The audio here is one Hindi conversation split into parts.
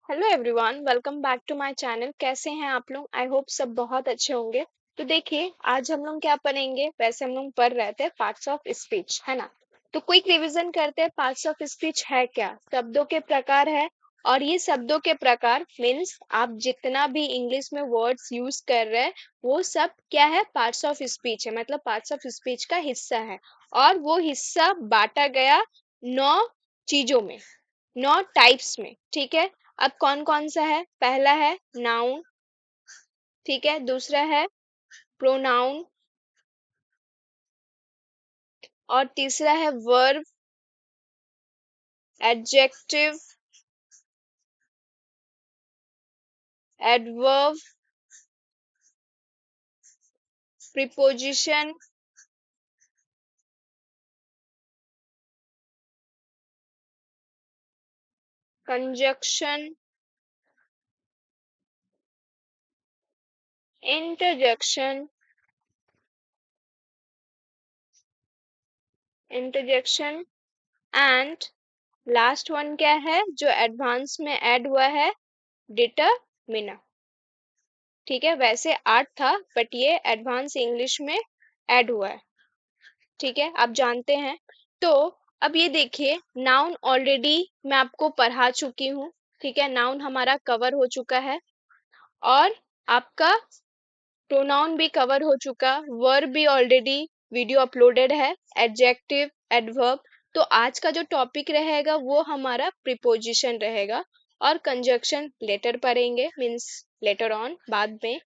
Hello everyone, welcome back to my channel. कैसे हैं आप लोग? आई होप सब बहुत अच्छे होंगे। तो देखिए, आज हम लोग क्या पढ़ेंगे? वैसे हम लोग पढ़ रहे थे पार्ट्स ऑफ स्पीच, है ना। तो क्विक रिवीजन करते हैं। पार्ट्स ऑफ स्पीच है क्या? शब्दों के प्रकार है। और ये शब्दों के प्रकार मीन्स आप जितना भी इंग्लिश में वर्ड्स यूज कर रहे हैं वो सब क्या है? पार्ट्स ऑफ स्पीच है, मतलब पार्ट्स ऑफ स्पीच का हिस्सा है। और वो हिस्सा बांटा गया 9 चीजों में, 9 टाइप्स में। ठीक है। अब कौन कौन सा है? पहला है नाउन, ठीक है। दूसरा है प्रोनाउन, और तीसरा है verb, adjective, adverb, preposition, conjunction, interjection, and last one क्या है जो एडवांस में ऐड हुआ है? डिटरमिनर। ठीक है, वैसे 8 था बट ये एडवांस इंग्लिश में ऐड हुआ है। ठीक है, आप जानते हैं। तो अब ये देखिए, नाउन ऑलरेडी मैं आपको पढ़ा चुकी हूँ। ठीक है, नाउन हमारा कवर हो चुका है। और आपका प्रोनाउन भी कवर हो चुका, वर्ब भी ऑलरेडी वीडियो अपलोडेड है, एडजेक्टिव, एडवर्ब। तो आज का जो टॉपिक रहेगा वो हमारा प्रीपोजिशन रहेगा। और कंजक्शन लेटर पढ़ेंगे, मीन्स लेटर ऑन, बाद में।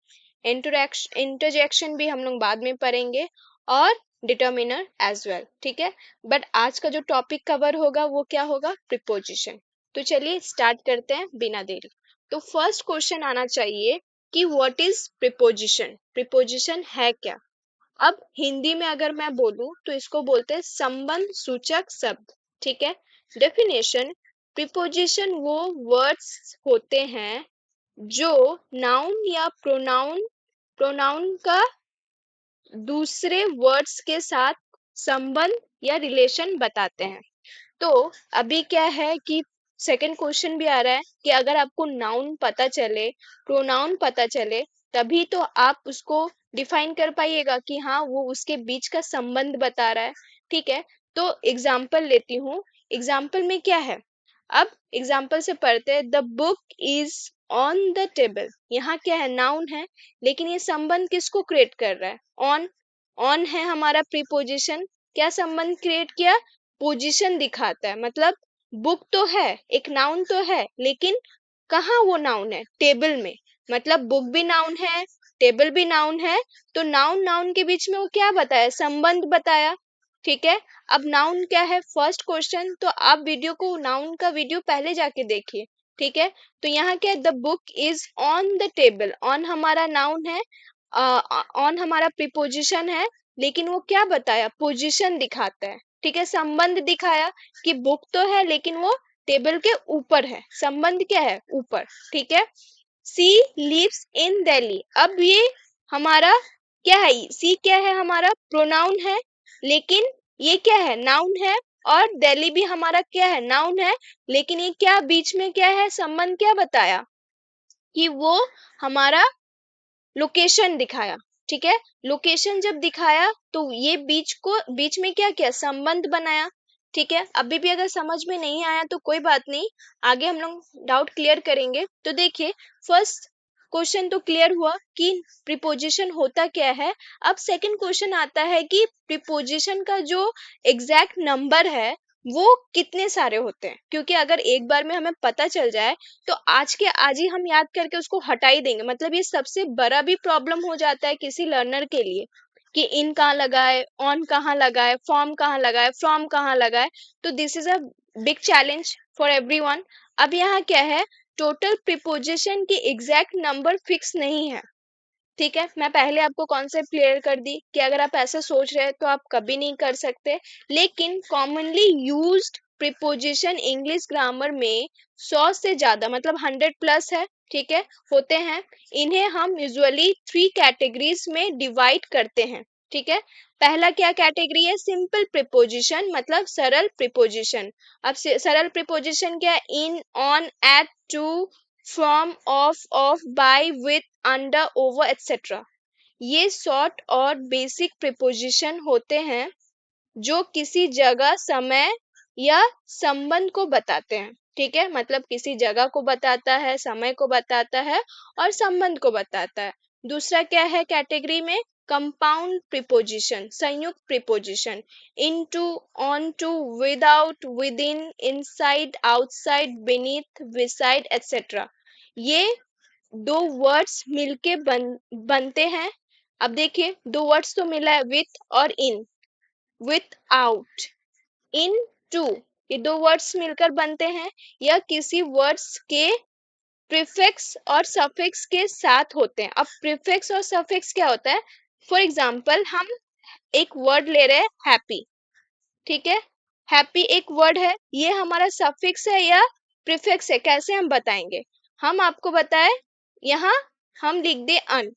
इंटरजेक्शन भी हम लोग बाद में पढ़ेंगे, और डिटर्मिनर एज वेल। ठीक है, बट आज का जो टॉपिक कवर होगा वो क्या होगा? प्रीपोजिशन। तो चलिए स्टार्ट करते हैं बिना देरी। तो फर्स्ट क्वेश्चन आना चाहिए कि व्हाट इज प्रीपोजिशन? प्रीपोजिशन है क्या? अब हिंदी में अगर मैं बोलूं तो इसको बोलते हैं संबंध सूचक शब्द। ठीक है। डेफिनेशन: प्रीपोजिशन वो वर्ड्स होते हैं जो नाउन या प्रोनाउन का दूसरे वर्ड्स के साथ संबंध या रिलेशन बताते हैं। तो अभी क्या है कि सेकंड क्वेश्चन भी आ रहा है कि अगर आपको नाउन पता चले, प्रोनाउन पता चले, तभी तो आप उसको डिफाइन कर पाइएगा कि हाँ वो उसके बीच का संबंध बता रहा है। ठीक है, तो एग्जाम्पल लेती हूँ। एग्जाम्पल में क्या है? अब एग्जाम्पल से पढ़ते हैं। The book is on the table. यहाँ क्या है? नाउन है, लेकिन ये संबंध किसको क्रिएट कर रहा है? ऑन। ऑन है हमारा प्रीपोजिशन। क्या संबंध क्रिएट किया? पोजीशन दिखाता है, मतलब बुक तो है, एक नाउन तो है, लेकिन कहाँ वो नाउन है? टेबल में। मतलब बुक भी नाउन है, टेबल भी नाउन है। तो नाउन नाउन के बीच में वो क्या बताया? संबंध बताया। ठीक है। अब नाउन क्या है? फर्स्ट क्वेश्चन तो आप वीडियो को, नाउन का वीडियो पहले जाके देखिए। ठीक है। तो यहाँ क्या है? The book is on the table. On हमारा नाउन है, ऑन हमारा प्रीपोजिशन है, लेकिन वो क्या बताया? पोजीशन दिखाता है। ठीक है, संबंध दिखाया कि बुक तो है लेकिन वो टेबल के ऊपर है। संबंध क्या है? ऊपर। ठीक है। She lives in Delhi. अब ये हमारा क्या है? सी क्या है? हमारा प्रोनाउन है, लेकिन ये क्या है? नाउन है। और दिल्ली भी हमारा क्या है? नाउन है, लेकिन ये क्या बीच में क्या है? संबंध क्या बताया? कि वो हमारा लोकेशन दिखाया। ठीक है, लोकेशन जब दिखाया तो ये बीच में क्या किया? संबंध बनाया। ठीक है, अभी भी अगर समझ में नहीं आया तो कोई बात नहीं, आगे हम लोग डाउट क्लियर करेंगे। तो देखिए, फर्स्ट क्वेश्चन तो क्लियर हुआ कि प्रीपोजिशन होता क्या है। अब सेकंड क्वेश्चन आता है कि प्रीपोजिशन का जो एग्जैक्ट नंबर है वो कितने सारे होते हैं। क्योंकि अगर एक बार में हमें पता चल जाए तो आज के आज ही हम याद करके उसको हटा ही देंगे। मतलब ये सबसे बड़ा भी प्रॉब्लम हो जाता है किसी लर्नर के लिए कि इन कहाँ लगाए, ऑन कहाँ लगाए, फॉर्म कहाँ लगाए, फ्रॉम कहाँ लगाए। तो this is a big challenge for everyone. अब यहाँ क्या है? टोटल प्रीपोजिशन की एग्जैक्ट नंबर फिक्स नहीं है। ठीक है, मैं पहले आपको कॉन्सेप्ट क्लियर कर दी कि अगर आप ऐसा सोच रहे हैं तो आप कभी नहीं कर सकते। लेकिन commonly used preposition English grammar में 100 से ज्यादा, मतलब 100+ है। ठीक है, होते हैं। इन्हें हम यूजुअली 3 कैटेगरीज में डिवाइड करते हैं। ठीक है, पहला क्या कैटेगरी है? सिंपल प्रीपोजिशन, मतलब सरल प्रीपोजिशन। अब सरल प्रीपोजिशन क्या है? In, on, at, to, from, of, by, with, under, over, et cetera. ये शॉर्ट और बेसिक प्रीपोजिशन होते हैं जो किसी जगह, समय या संबंध को बताते हैं। ठीक है, मतलब किसी जगह को बताता है, समय को बताता है और संबंध को बताता है। दूसरा क्या है कैटेगरी में? कंपाउंड प्रीपोजिशन, संयुक्त preposition. Into, onto, without, within, inside, outside, beneath, beside, etcetera. ये दो वर्ड्स मिलके बनते हैं। अब देखिए, दो वर्ड्स तो मिला है, विथ और इन। विथ आउट, इन टू, ये दो वर्ड्स मिलकर बनते हैं या किसी वर्ड्स के प्रीफिक्स और सफिक्स के साथ होते हैं। अब प्रीफिक्स और सफिक्स क्या होता है? फॉर एग्जाम्पल, हम एक वर्ड ले रहे हैं हैप्पी। ठीक है, हैप्पी एक वर्ड है, ये हमारा सफिक्स है या प्रीफिक्स है? कैसे हम बताएंगे? हम आपको बताए, यहाँ हम लिख दे अन,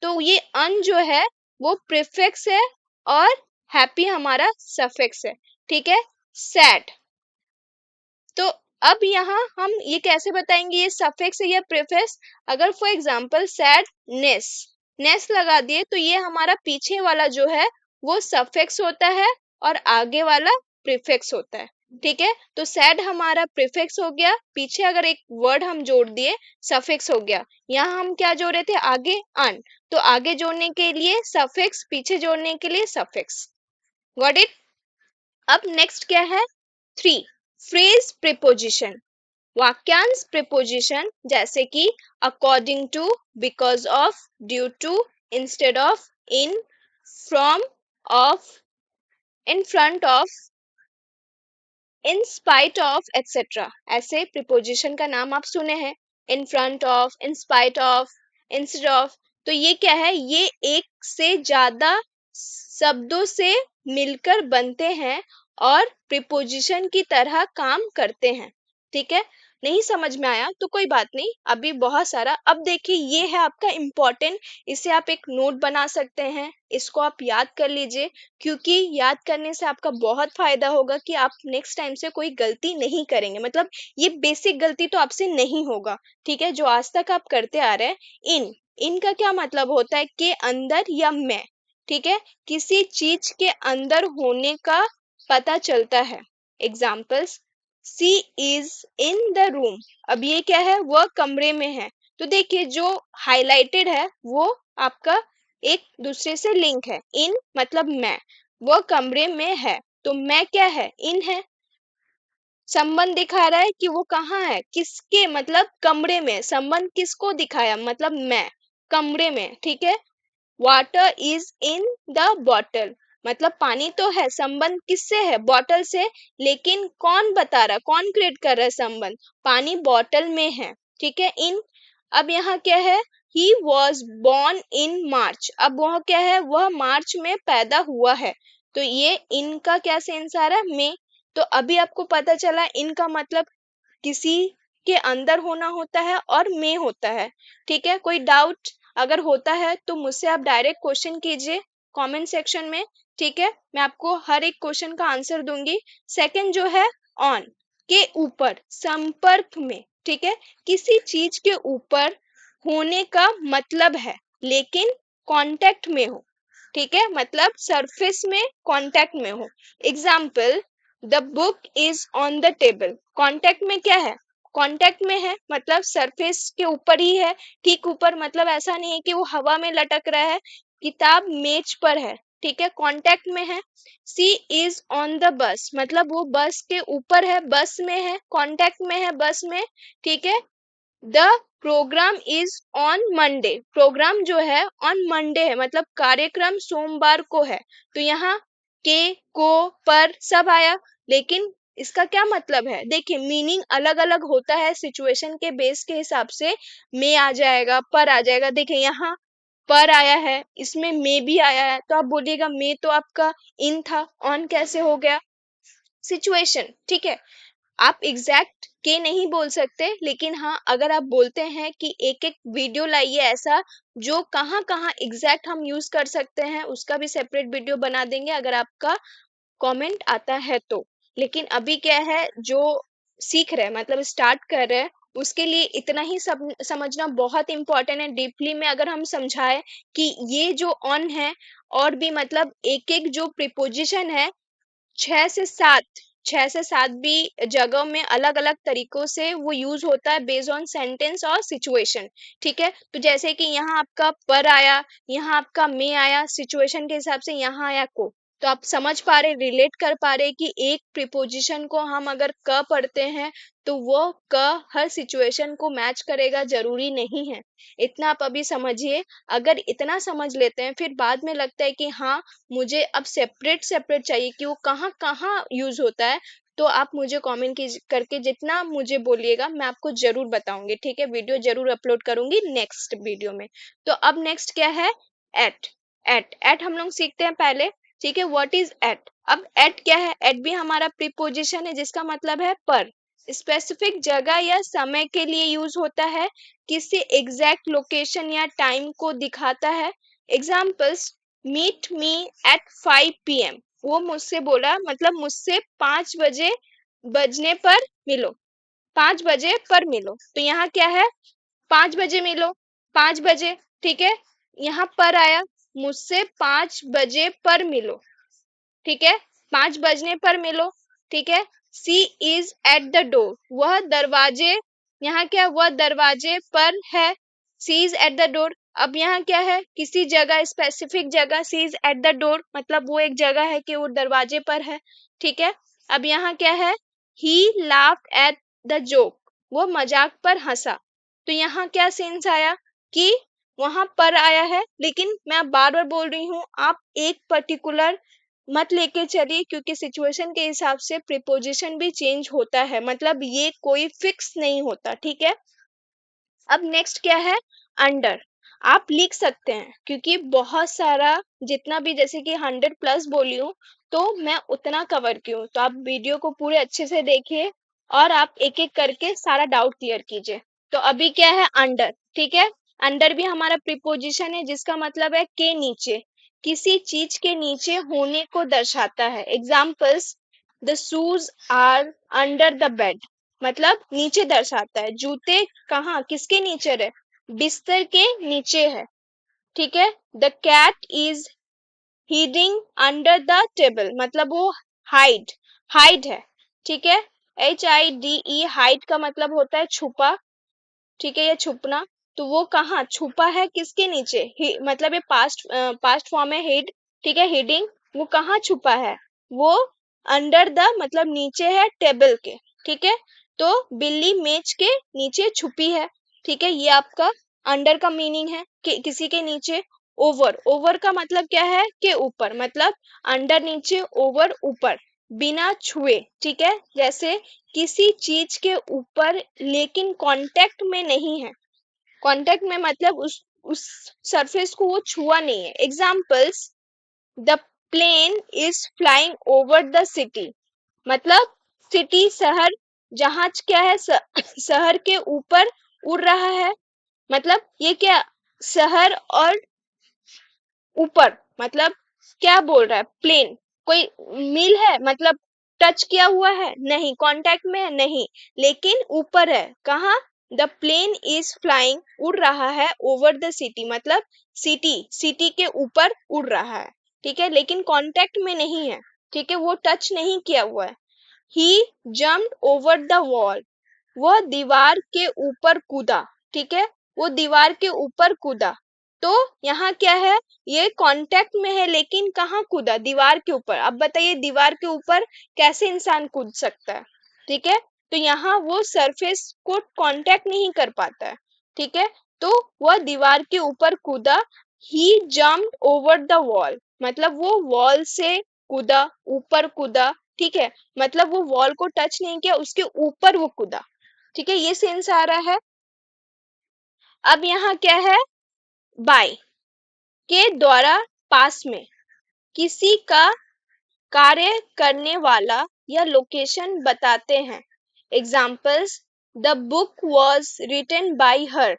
तो ये अन जो है वो प्रीफिक्स है और हैप्पी हमारा सफिक्स है। ठीक है, सैड, तो अब यहाँ हम ये कैसे बताएंगे ये सफिक्स है या प्रीफिक्स? अगर फॉर एग्जांपल सैडनेस, नेस लगा दिए तो ये हमारा पीछे वाला जो है वो सफिक्स होता है और आगे वाला प्रीफिक्स होता है। ठीक है, तो सैड हमारा प्रीफिक्स हो गया, पीछे अगर एक वर्ड हम जोड़ दिए सफिक्स हो गया। यहाँ हम क्या जोड़ रहे थे? आगे अन, तो आगे जोड़ने के लिए सफिक्स, पीछे जोड़ने के लिए सफिक्स। Got it? अब नेक्स्ट क्या है? थ्री, फ्रेज प्रीपोजिशन, वाक्यांश प्रीपोजिशन, जैसे कि according to, because of, due to, instead of, in, from, of, in front of, in spite of, etcetera. ऐसे प्रीपोजिशन का नाम आप सुने हैं, in front of, in spite of, instead of. तो ये क्या है? ये एक से ज्यादा शब्दों से मिलकर बनते हैं और प्रीपोजिशन की तरह काम करते हैं। ठीक है, नहीं समझ में आया तो कोई बात नहीं, अभी बहुत सारा। अब देखिए, ये है आपका इम्पोर्टेंट, इसे आप एक नोट बना सकते हैं, इसको आप याद कर लीजिए, क्योंकि याद करने से आपका बहुत फायदा होगा कि आप नेक्स्ट टाइम से कोई गलती नहीं करेंगे। मतलब ये बेसिक गलती तो आपसे नहीं होगा। ठीक है, जो आज तक आप करते आ रहे हैं। इन का क्या मतलब होता है? के अंदर या में। ठीक है, किसी चीज के अंदर होने का पता चलता है। Examples, she is in the room. अब ये क्या है? वह कमरे में है। तो देखिए, जो हाईलाइटेड है वो आपका एक दूसरे से लिंक है। इन मतलब मैं, वह कमरे में है, तो मैं क्या है? इन है। संबंध दिखा रहा है कि वो कहाँ है, किसके, मतलब कमरे में। संबंध किसको दिखाया? मतलब मैं, कमरे में। ठीक है, water is in the bottle, मतलब पानी तो है, संबंध किससे है? बॉटल से। लेकिन कौन बता रहा, कौन क्रिएट कर रहा है संबंध? पानी बॉटल में है। ठीक है, इन। अब यहाँ क्या है? ही वॉज born इन मार्च। अब वह क्या है? वह मार्च में पैदा हुआ है, तो ये इनका क्या सेंस आ रहा है? में। तो अभी आपको पता चला इनका मतलब किसी के अंदर होना होता है और में होता है। ठीक है, कोई डाउट अगर होता है तो मुझसे आप डायरेक्ट क्वेश्चन कीजिए कमेंट सेक्शन में। ठीक है, मैं आपको हर एक क्वेश्चन का आंसर दूंगी। सेकंड जो है, ऑन, के ऊपर, संपर्क में। ठीक है, किसी चीज के ऊपर होने का मतलब है, लेकिन कांटेक्ट में हो। ठीक है, मतलब सरफेस में, कांटेक्ट में हो। Example, the book is on the table. Contact में क्या है? कांटेक्ट में है, मतलब सरफेस के ऊपर ही है, ठीक ऊपर, मतलब ऐसा नहीं है कि वो हवा में लटक रहा है। किताब मेज पर है। ठीक है, कांटेक्ट में है। She is on the bus, मतलब वो बस के ऊपर है, बस में है, कांटेक्ट में है, बस में। ठीक है, the programme is on Monday, programme जो है ऑन मंडे है, मतलब कार्यक्रम सोमवार को है। तो यहाँ के, को, पर सब आया, लेकिन इसका क्या मतलब है? देखिए, मीनिंग अलग अलग होता है, सिचुएशन के बेस के हिसाब से में आ जाएगा, पर आ जाएगा। देखिए, यहाँ पर आया है, इसमें में भी आया है, तो आप बोलिएगा में तो आपका इन था, ऑन कैसे हो गया? सिचुएशन। ठीक है, आप एग्जैक्ट के नहीं बोल सकते, लेकिन हाँ, अगर आप बोलते हैं कि एक एक वीडियो लाइए ऐसा जो कहाँ कहाँ एग्जैक्ट हम यूज कर सकते हैं, उसका भी सेपरेट वीडियो बना देंगे अगर आपका कमेंट आता है तो। लेकिन अभी क्या है, जो सीख रहे हैं, मतलब स्टार्ट कर रहे हैं, उसके लिए इतना ही सब समझना बहुत इंपॉर्टेंट है। डीपली में अगर हम समझाएं कि ये जो ऑन है, और भी मतलब एक एक जो प्रीपोजिशन है, 6 से 7, 6 से 7 भी जगह में अलग अलग तरीकों से वो यूज होता है बेस्ड ऑन सेंटेंस और सिचुएशन। ठीक है, तो जैसे कि यहाँ आपका पर आया, यहाँ आपका में आया, सिचुएशन के हिसाब से यहाँ आया को। तो आप समझ पा रहे, रिलेट कर पा रहे कि एक प्रीपोजिशन को हम अगर क पढ़ते हैं तो वो क हर सिचुएशन को मैच करेगा, जरूरी नहीं है। इतना आप अभी समझिए। अगर इतना समझ लेते हैं, फिर बाद में लगता है कि हाँ मुझे अब सेपरेट सेपरेट चाहिए कि वो कहाँ कहाँ यूज होता है, तो आप मुझे कमेंट करके जितना मुझे बोलिएगा मैं आपको जरूर बताऊंगी। ठीक है, वीडियो जरूर अपलोड करूंगी नेक्स्ट वीडियो में। तो अब नेक्स्ट क्या है, एट। एट हम लोग सीखते हैं पहले। ठीक है, व्हाट इज एट। अब एट क्या है, एट भी हमारा प्रीपोजिशन है जिसका मतलब है पर। स्पेसिफिक जगह या समय के लिए यूज होता है, किसी एग्जैक्ट लोकेशन या टाइम को दिखाता है। Examples, meet me at 5 PM। वो मुझसे बोला, मतलब मुझसे 5 बजे बजने पर मिलो, 5 बजे पर मिलो। तो यहाँ क्या है, 5 बजे मिलो, 5 बजे। ठीक है, यहाँ पर आया, मुझसे 5 बजे पर मिलो। ठीक है, 5 बजने पर मिलो। ठीक है, she is at the door. वह दरवाजे, यहाँ क्या, वह दरवाजे पर है। She is at the door. अब यहाँ क्या है, किसी जगह, स्पेसिफिक जगह, सी इज एट द डोर मतलब वो एक जगह है कि वो दरवाजे पर है। ठीक है, अब यहाँ क्या है, ही लाफ्ड एट द जोक। वो मजाक पर हंसा। तो यहाँ क्या सेंस आया कि वहां पर आया है, लेकिन मैं बार बार बोल रही हूँ आप एक पर्टिकुलर मत लेके चलिए, क्योंकि सिचुएशन के हिसाब से प्रीपोजिशन भी चेंज होता है, मतलब ये कोई फिक्स नहीं होता। ठीक है, अब नेक्स्ट क्या है, अंडर। आप लिख सकते हैं, क्योंकि बहुत सारा, जितना भी जैसे कि 100+ बोली हूँ, तो मैं उतना कवर की हूँ। तो आप वीडियो को पूरे अच्छे से देखिए और आप एक एक करके सारा डाउट क्लियर कीजिए। तो अभी क्या है, अंडर। ठीक है, अंडर भी हमारा प्रीपोजिशन है जिसका मतलब है के नीचे, किसी चीज के नीचे होने को दर्शाता है। Examples, the shoes are under the bed, मतलब नीचे दर्शाता है। जूते कहाँ, किसके नीचे है, बिस्तर के नीचे है। ठीक है, the cat is hiding under the table, मतलब वो हाइड, हाइड है। ठीक है, HIDE, हाइड का मतलब होता है छुपा। ठीक है, ये छुपना। तो वो कहाँ छुपा है, किसके नीचे, मतलब ये पास्ट फॉर्म है, हिड। ठीक है, हिडिंग, वो कहाँ छुपा है, वो अंडर द मतलब नीचे है टेबल के। ठीक है, तो बिल्ली मेज के नीचे छुपी है। ठीक है, ये आपका अंडर का मीनिंग है कि किसी के नीचे। ओवर, ओवर का मतलब क्या है, के ऊपर, मतलब अंडर नीचे, ओवर ऊपर, बिना छुए। ठीक है, जैसे किसी चीज के ऊपर लेकिन कांटेक्ट में नहीं है। कांटेक्ट में मतलब उस सरफेस को वो छुआ नहीं है। Examples, the plane is flying over the city, मतलब सिटी, शहर, जहाज क्या है, शहर के ऊपर उड़ रहा है। मतलब ये क्या, शहर और ऊपर, मतलब क्या बोल रहा है, प्लेन, कोई मिल है, मतलब टच किया हुआ है नहीं, कांटेक्ट में है नहीं, लेकिन ऊपर है। कहाँ, द प्लेन इज फ्लाइंग, उड़ रहा है, ओवर द सिटी मतलब सिटी, सिटी के ऊपर उड़ रहा है। ठीक है, लेकिन कांटेक्ट में नहीं है। ठीक है, वो टच नहीं किया हुआ है। ही जम्प्ड ओवर द वॉल, वह दीवार के ऊपर कूदा। ठीक है, वो दीवार के ऊपर कूदा। तो यहाँ क्या है, ये कांटेक्ट में है, लेकिन कहाँ कूदा, दीवार के ऊपर। अब बताइए दीवार के ऊपर कैसे इंसान कूद सकता है। ठीक है, तो यहाँ वो सरफेस को कांटेक्ट नहीं कर पाता है। ठीक है, तो वह दीवार के ऊपर कूदा। ही जम्प्ड ओवर द वॉल, मतलब वो वॉल से कूदा, ऊपर कूदा। ठीक है, मतलब वो वॉल को टच नहीं किया, उसके ऊपर वो कूदा। ठीक है, ये सेंस आ रहा है। अब यहाँ क्या है, बाय, के द्वारा, पास में, किसी का कार्य करने वाला या लोकेशन बताते हैं। Examples, the book was written by her,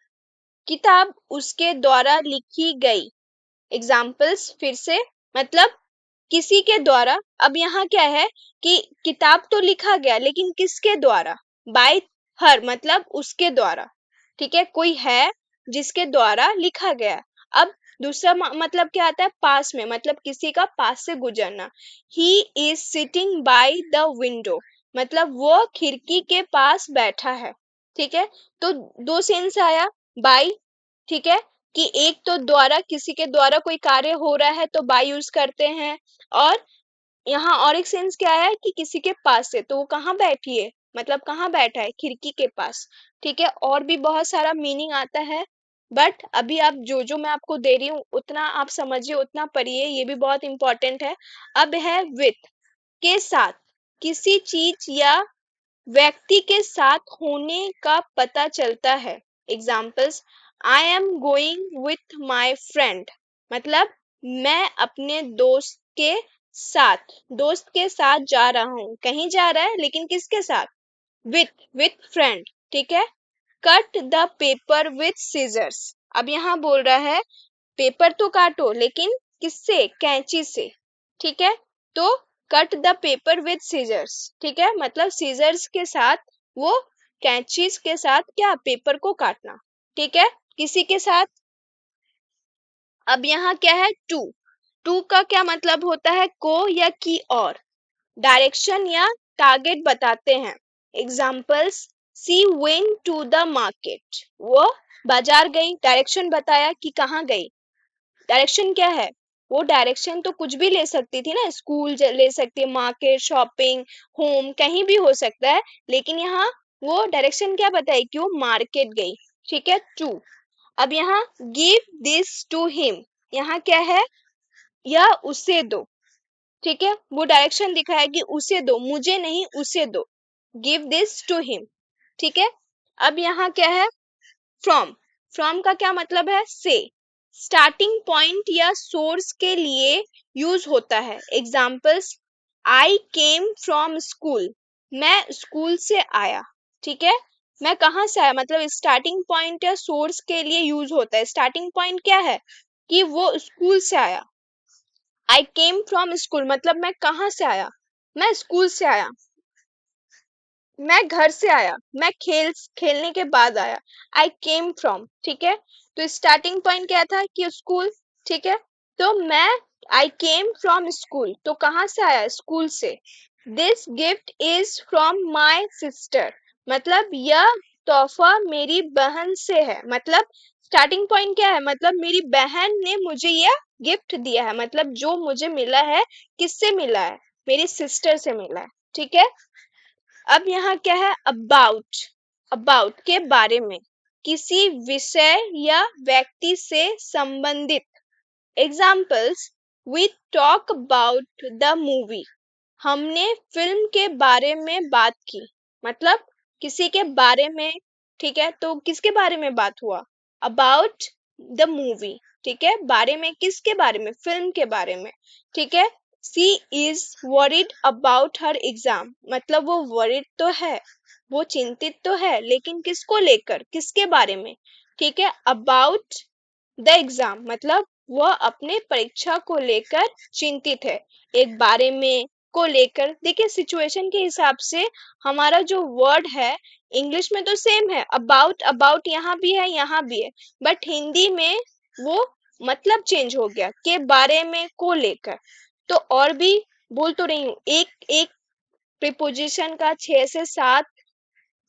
किताब उसके द्वारा लिखी गई। एग्जाम्पल्स फिर से, मतलब किसी के द्वारा। अब यहाँ क्या है कि किताब तो लिखा गया, लेकिन किसके द्वारा, बाय हर मतलब उसके द्वारा, ठीक है, कोई है जिसके द्वारा लिखा गया। अब दूसरा मतलब क्या आता है, पास में, मतलब किसी का पास से गुजरना। He is sitting by the window, मतलब वो खिड़की के पास बैठा है, ठीक है। तो दो सेंस आया, बाय, ठीक है, कि एक तो द्वारा, किसी के द्वारा कोई कार्य हो रहा है तो बाय यूज करते हैं, और यहाँ और एक सेंस क्या है कि किसी के पास से, तो वो कहाँ बैठी है, मतलब कहाँ बैठा है, खिड़की के पास, ठीक है। और भी बहुत सारा मीनिंग आता है, बट अभी आप जो जो मैं आपको दे रही हूँ उतना आप समझिए, उतना पढ़िए, ये भी बहुत इंपॉर्टेंट है। अब है विथ, के साथ, किसी चीज या व्यक्ति के साथ होने का पता चलता है। Examples, I am going with my friend, मतलब मैं अपने दोस्त के साथ जा रहा हूँ, कहीं जा रहा है लेकिन किसके साथ, विथ फ्रेंड, ठीक है। Cut the paper with scissors, अब यहाँ बोल रहा है पेपर तो काटो लेकिन किससे, कैंची से, ठीक है। तो cut the paper with scissors, ठीक है, मतलब सीजर्स के साथ, वो कैंचीज के साथ क्या, पेपर को काटना, ठीक है, किसी के साथ। अब यहाँ क्या है, टू, टू का क्या मतलब होता है, को या की और, डायरेक्शन या टारगेट बताते हैं। Examples, she went to the market, वो बाजार गई, डायरेक्शन बताया कि कहाँ गई। डायरेक्शन क्या है, वो डायरेक्शन तो कुछ भी ले सकती थी ना, स्कूल ले सकती है, मार्केट, शॉपिंग, होम, कहीं भी हो सकता है, लेकिन यहाँ वो डायरेक्शन क्या बताई कि वो मार्केट गई, ठीक है, टू। अब यहाँ गिव दिस टू हिम, यहाँ क्या है, या उसे दो, ठीक है, वो डायरेक्शन दिखाया कि उसे दो, मुझे नहीं उसे दो, गिव दिस टू हिम, ठीक है। अब यहाँ क्या है, फ्रॉम, फ्रॉम का क्या मतलब है, से, स्टार्टिंग पॉइंट या सोर्स के लिए यूज होता है। Examples, I came from school, मैं स्कूल से आया, ठीक है। मैं कहाँ से आया, मतलब स्टार्टिंग पॉइंट या सोर्स के लिए यूज होता है। स्टार्टिंग पॉइंट क्या है, कि वो स्कूल से आया। आई केम फ्रॉम स्कूल मतलब मैं कहाँ से आया, मैं स्कूल से आया। मैं घर से आया, मैं खेलने के बाद आया, आई केम फ्रॉम, ठीक है। तो स्टार्टिंग पॉइंट क्या था, कि स्कूल, ठीक है। तो मैं, आई केम फ्रॉम स्कूल, तो कहाँ से आया, स्कूल से। This gift is from my sister, मतलब यह तोहफा मेरी बहन से है, मतलब स्टार्टिंग पॉइंट क्या है, मतलब मेरी बहन ने मुझे यह गिफ्ट दिया है, मतलब जो मुझे मिला है, किससे मिला है, मेरी सिस्टर से मिला है, ठीक है। अब यहाँ क्या है, अबाउट, अबाउट के बारे में, किसी विषय या व्यक्ति से संबंधित। Examples, we talk about the movie, हमने फिल्म के बारे में बात की, मतलब किसी के बारे में, ठीक है। तो किसके बारे में बात हुआ, अबाउट द मूवी, ठीक है, बारे में, किसके बारे में, फिल्म के बारे में, ठीक है। She is worried about her exam, मतलब वो वरीड तो है, वो चिंतित तो है, लेकिन किसको लेकर, किसके बारे में, ठीक है, अबाउट द एग्जाम, मतलब वह अपने परीक्षा को लेकर चिंतित है, एक बारे में को लेकर। देखिए सिचुएशन के हिसाब से हमारा जो वर्ड है, इंग्लिश में तो सेम है, अबाउट, अबाउट यहाँ भी है, यहाँ भी है, बट हिंदी में वो मतलब चेंज हो गया, के बारे में, को लेकर। तो और भी बोल तो रही हूँ, एक एक प्रीपोजिशन का 6 से 7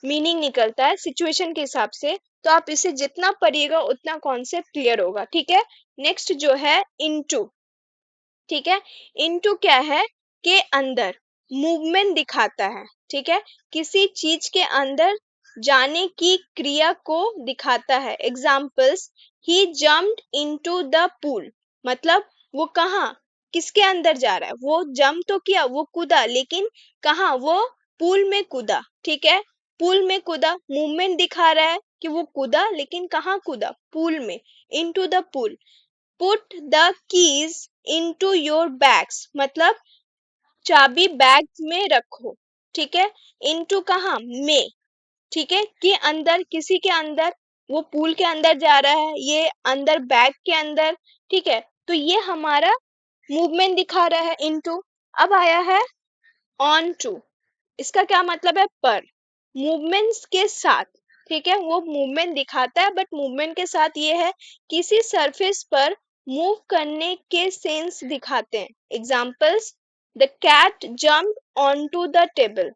मीनिंग निकलता है सिचुएशन के हिसाब से, तो आप इसे जितना पढ़िएगा उतना कॉन्सेप्ट क्लियर होगा, ठीक है। नेक्स्ट जो है इनटू, ठीक है। इनटू क्या है, के अंदर, मूवमेंट दिखाता है, ठीक है, किसी चीज के अंदर जाने की क्रिया को दिखाता है। Examples, he jumped into the pool, मतलब वो कहाँ, किसके अंदर जा रहा है, वो जंप तो किया, वो कूदा, लेकिन कहाँ, वो पूल में कूदा, ठीक है, पूल में कूदा, मूवमेंट दिखा रहा है कि वो कूदा, लेकिन कहाँ कूदा, पूल में, into the pool. Put the keys into your bags, मतलब चाबी बैग में रखो, ठीक है। इनटू कहाँ, में, ठीक है, कि अंदर, किसी के अंदर, वो पूल के अंदर जा रहा है, ये अंदर बैग के अंदर, ठीक है। तो ये हमारा मूवमेंट दिखा रहा है, इनटू। अब आया है ऑन टू, इसका क्या मतलब है, पर, मूवमेंट्स के साथ, ठीक है, वो मूवमेंट दिखाता है बट मूवमेंट के साथ ये है किसी सरफेस पर मूव करने के सेंस दिखाते हैं। Examples, the cat jump on the table,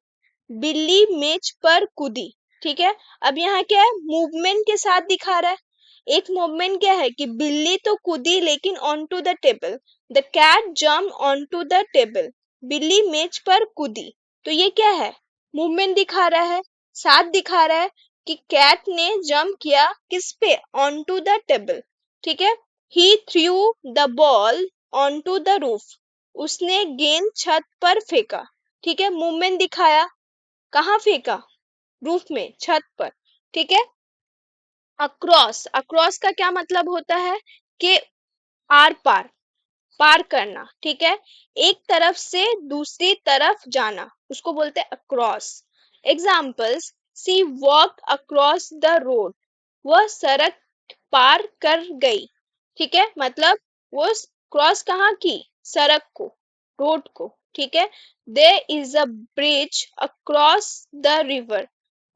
बिल्ली मेज पर कूदी। ठीक है, अब यहाँ क्या है, मूवमेंट के साथ दिखा रहा है। एक मूवमेंट क्या है कि बिल्ली तो कूदी लेकिन on to the table, the cat jump on to the table, बिल्ली मेज पर कूदी। तो ये क्या है, मूवमेंट दिखा रहा है, साथ दिखा रहा है कि कैट ने जंप किया किस पे, ऑन टू द टेबल। ठीक है, he threw the ball on to the roof, उसने गेंद छत पर फेंका। ठीक है, मूवमेंट दिखाया, कहाँ फेंका, रूफ में, छत पर। ठीक है, अक्रॉस, अक्रॉस का क्या मतलब होता है कि आर पार, पार करना। ठीक है, एक तरफ से दूसरी तरफ जाना, उसको बोलते हैं across. Examples, she walk across the road, वह सड़क पार कर गई। ठीक है, मतलब वो क्रॉस कहाँ की, सड़क को, रोड को। ठीक है, there is a bridge across the river,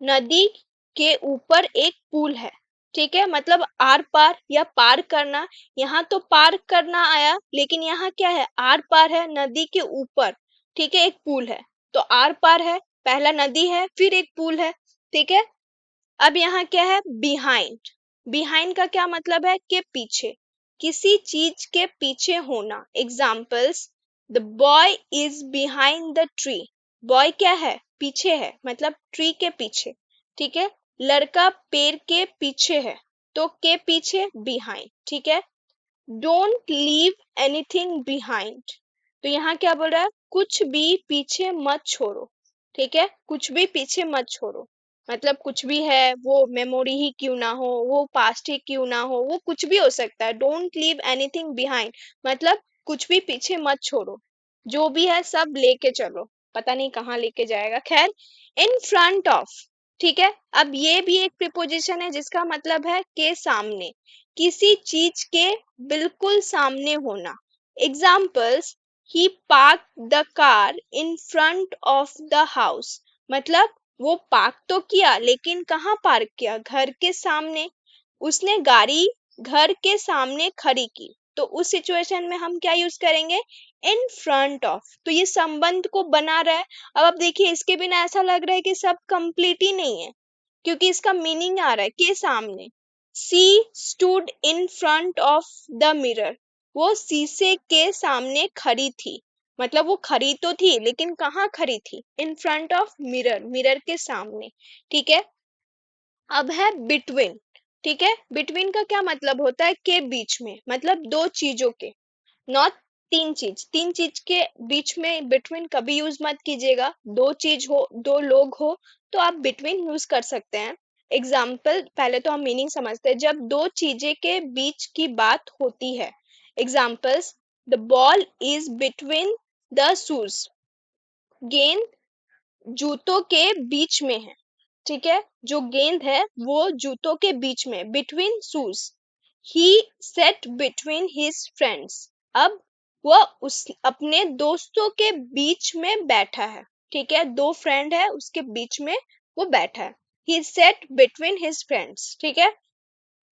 नदी के ऊपर एक पुल है। ठीक है, मतलब आर पार या पार करना। यहाँ तो पार करना आया लेकिन यहाँ क्या है, आर पार है, नदी के ऊपर। ठीक है, एक पुल है, तो आर पार है, पहला नदी है फिर एक पुल है। ठीक है, अब यहाँ क्या है, बिहाइंड, बिहाइंड का क्या मतलब है कि पीछे, किसी चीज के पीछे होना। Examples, the boy is behind the tree, boy क्या है, पीछे है, मतलब ट्री के पीछे। ठीक है, लड़का पेड़ के पीछे है, तो के पीछे बिहाइंड। ठीक है, डोंट लीव एनीथिंग बिहाइंड, तो यहाँ क्या बोल रहा है, कुछ भी पीछे मत छोड़ो। ठीक है, कुछ भी पीछे मत छोड़ो, मतलब कुछ भी है, वो मेमोरी ही क्यों ना हो, वो पास्ट ही क्यों ना हो, वो कुछ भी हो सकता है। डोंट लीव एनीथिंग बिहाइंड मतलब कुछ भी पीछे मत छोड़ो, जो भी है सब लेके चलो, पता नहीं कहाँ लेके जाएगा। खैर, इन फ्रंट ऑफ, ठीक है, अब ये भी एक प्रीपोजिशन है जिसका मतलब है के सामने, किसी चीज के बिल्कुल सामने होना। Examples, he park the car in front of the house, मतलब वो पार्क तो किया लेकिन कहाँ पार्क किया, घर के सामने, उसने गाड़ी घर के सामने खड़ी की। तो उस सिचुएशन में हम क्या यूज करेंगे, इन फ्रंट ऑफ, तो ये संबंध को बना रहा है। अब आप देखिए, इसके बिना ऐसा लग रहा है कि सब कंप्लीट ही नहीं है, क्योंकि इसका मीनिंग आ रहा है के सामने। सी stood in front of the mirror, वो शीशे के सामने खड़ी थी, मतलब वो खड़ी तो थी लेकिन कहाँ खड़ी थी, इन फ्रंट ऑफ मिरर, मिरर के सामने। ठीक है, अब है बिटवीन। ठीक है, बिटवीन का क्या मतलब होता है, के बीच में, मतलब दो चीजों के, नॉट तीन चीज, तीन चीज के बीच में बिटवीन कभी यूज मत कीजिएगा। दो चीज हो, दो लोग हो, तो आप बिटवीन यूज कर सकते हैं। एग्जाम्पल, पहले तो हम मीनिंग समझते हैं, जब दो चीजें के बीच की बात होती है। Examples, the ball is between the shoes, गेंद जूतों के बीच में है। ठीक है, जो गेंद है वो जूतों के बीच में, बिटवीन शूज। ही सेट बिटवीन हिज फ्रेंड्स, अब वह उस अपने दोस्तों के बीच में बैठा है। ठीक है, दो फ्रेंड है उसके बीच में वो बैठा है, ही सेट बिटवीन हिज फ्रेंड्स। ठीक है,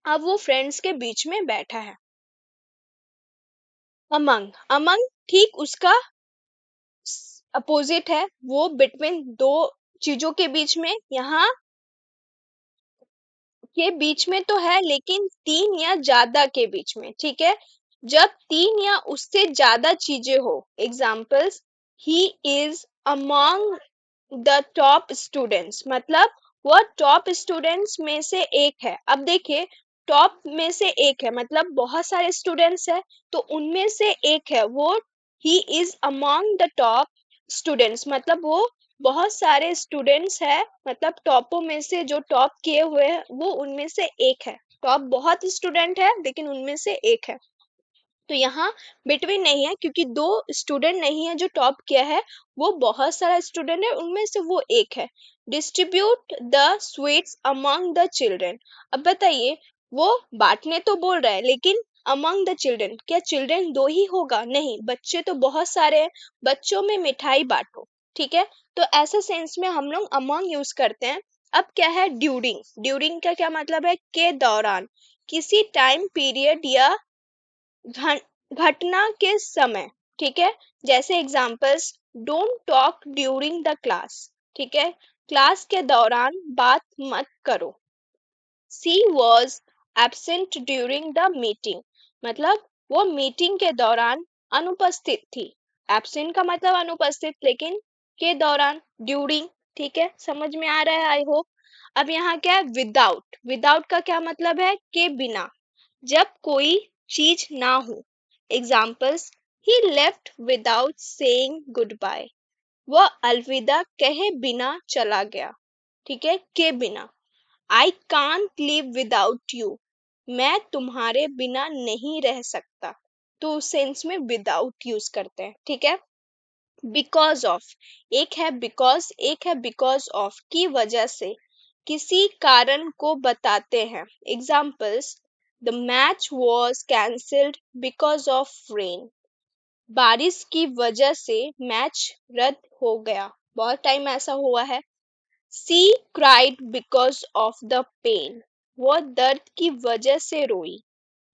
अब वो फ्रेंड्स के बीच में बैठा है। अमंग, अमंग ठीक उसका अपोजिट है, वो बिटवीन दो चीजों के बीच में, यहाँ के बीच में तो है लेकिन तीन या ज्यादा के बीच में। ठीक है, जब तीन या उससे ज्यादा चीजें हो। Examples, he is among the top students, मतलब वह टॉप स्टूडेंट्स में से एक है। अब देखिए, टॉप में से एक है मतलब बहुत सारे स्टूडेंट्स है, तो उनमें से एक है वो, he is among the top students, मतलब वो बहुत सारे स्टूडेंट्स है, मतलब टॉपों में से जो टॉप किए हुए हैं वो उनमें से एक है। टॉप बहुत स्टूडेंट है लेकिन उनमें से एक है, तो यहाँ बिटवीन नहीं है क्योंकि दो स्टूडेंट नहीं है जो टॉप किया है, वो बहुत सारा स्टूडेंट है, उनमें से वो एक है। Distribute the sweets among the children, अब बताइए, वो बांटने तो बोल रहा है लेकिन अमंग द चिल्ड्रन, क्या चिल्ड्रन दो ही होगा, नहीं, बच्चे तो बहुत सारे हैं, बच्चों में मिठाई बांटो। ठीक है, तो ऐसे सेंस में हम लोग अमंग यूज करते हैं। अब क्या है ड्यूरिंग, ड्यूरिंग का क्या मतलब है के दौरान, किसी टाइम पीरियड या घटना के समय, ठीक है। जैसे examples, don't talk during the class, ठीक है, क्लास के दौरान बात मत करो। She was absent during the meeting, मतलब वो मीटिंग के दौरान अनुपस्थित थी। एब्सेंट का मतलब अनुपस्थित, लेकिन के दौरान ड्यूरिंग, ठीक है, समझ में आ रहा है आई होप। अब यहाँ क्या है विदाउट, विदाउट का क्या मतलब है के बिना, जब कोई चीज ना हो। Examples, he left without saying goodbye, वह अलविदा कहे बिना चला गया, ठीक है, के बिना। I can't live without you, मैं तुम्हारे बिना नहीं रह सकता, तो उस सेंस में विदाउट यूज करते हैं, ठीक है। बिकॉज ऑफ, एक है बिकॉज, एक है बिकॉज ऑफ, की वजह से, किसी कारण को बताते हैं। Examples, the match was cancelled because of rain, बारिश की वजह से मैच रद्द हो गया, बहुत टाइम ऐसा हुआ है। She cried because of the pain, वो दर्द की वजह से रोई,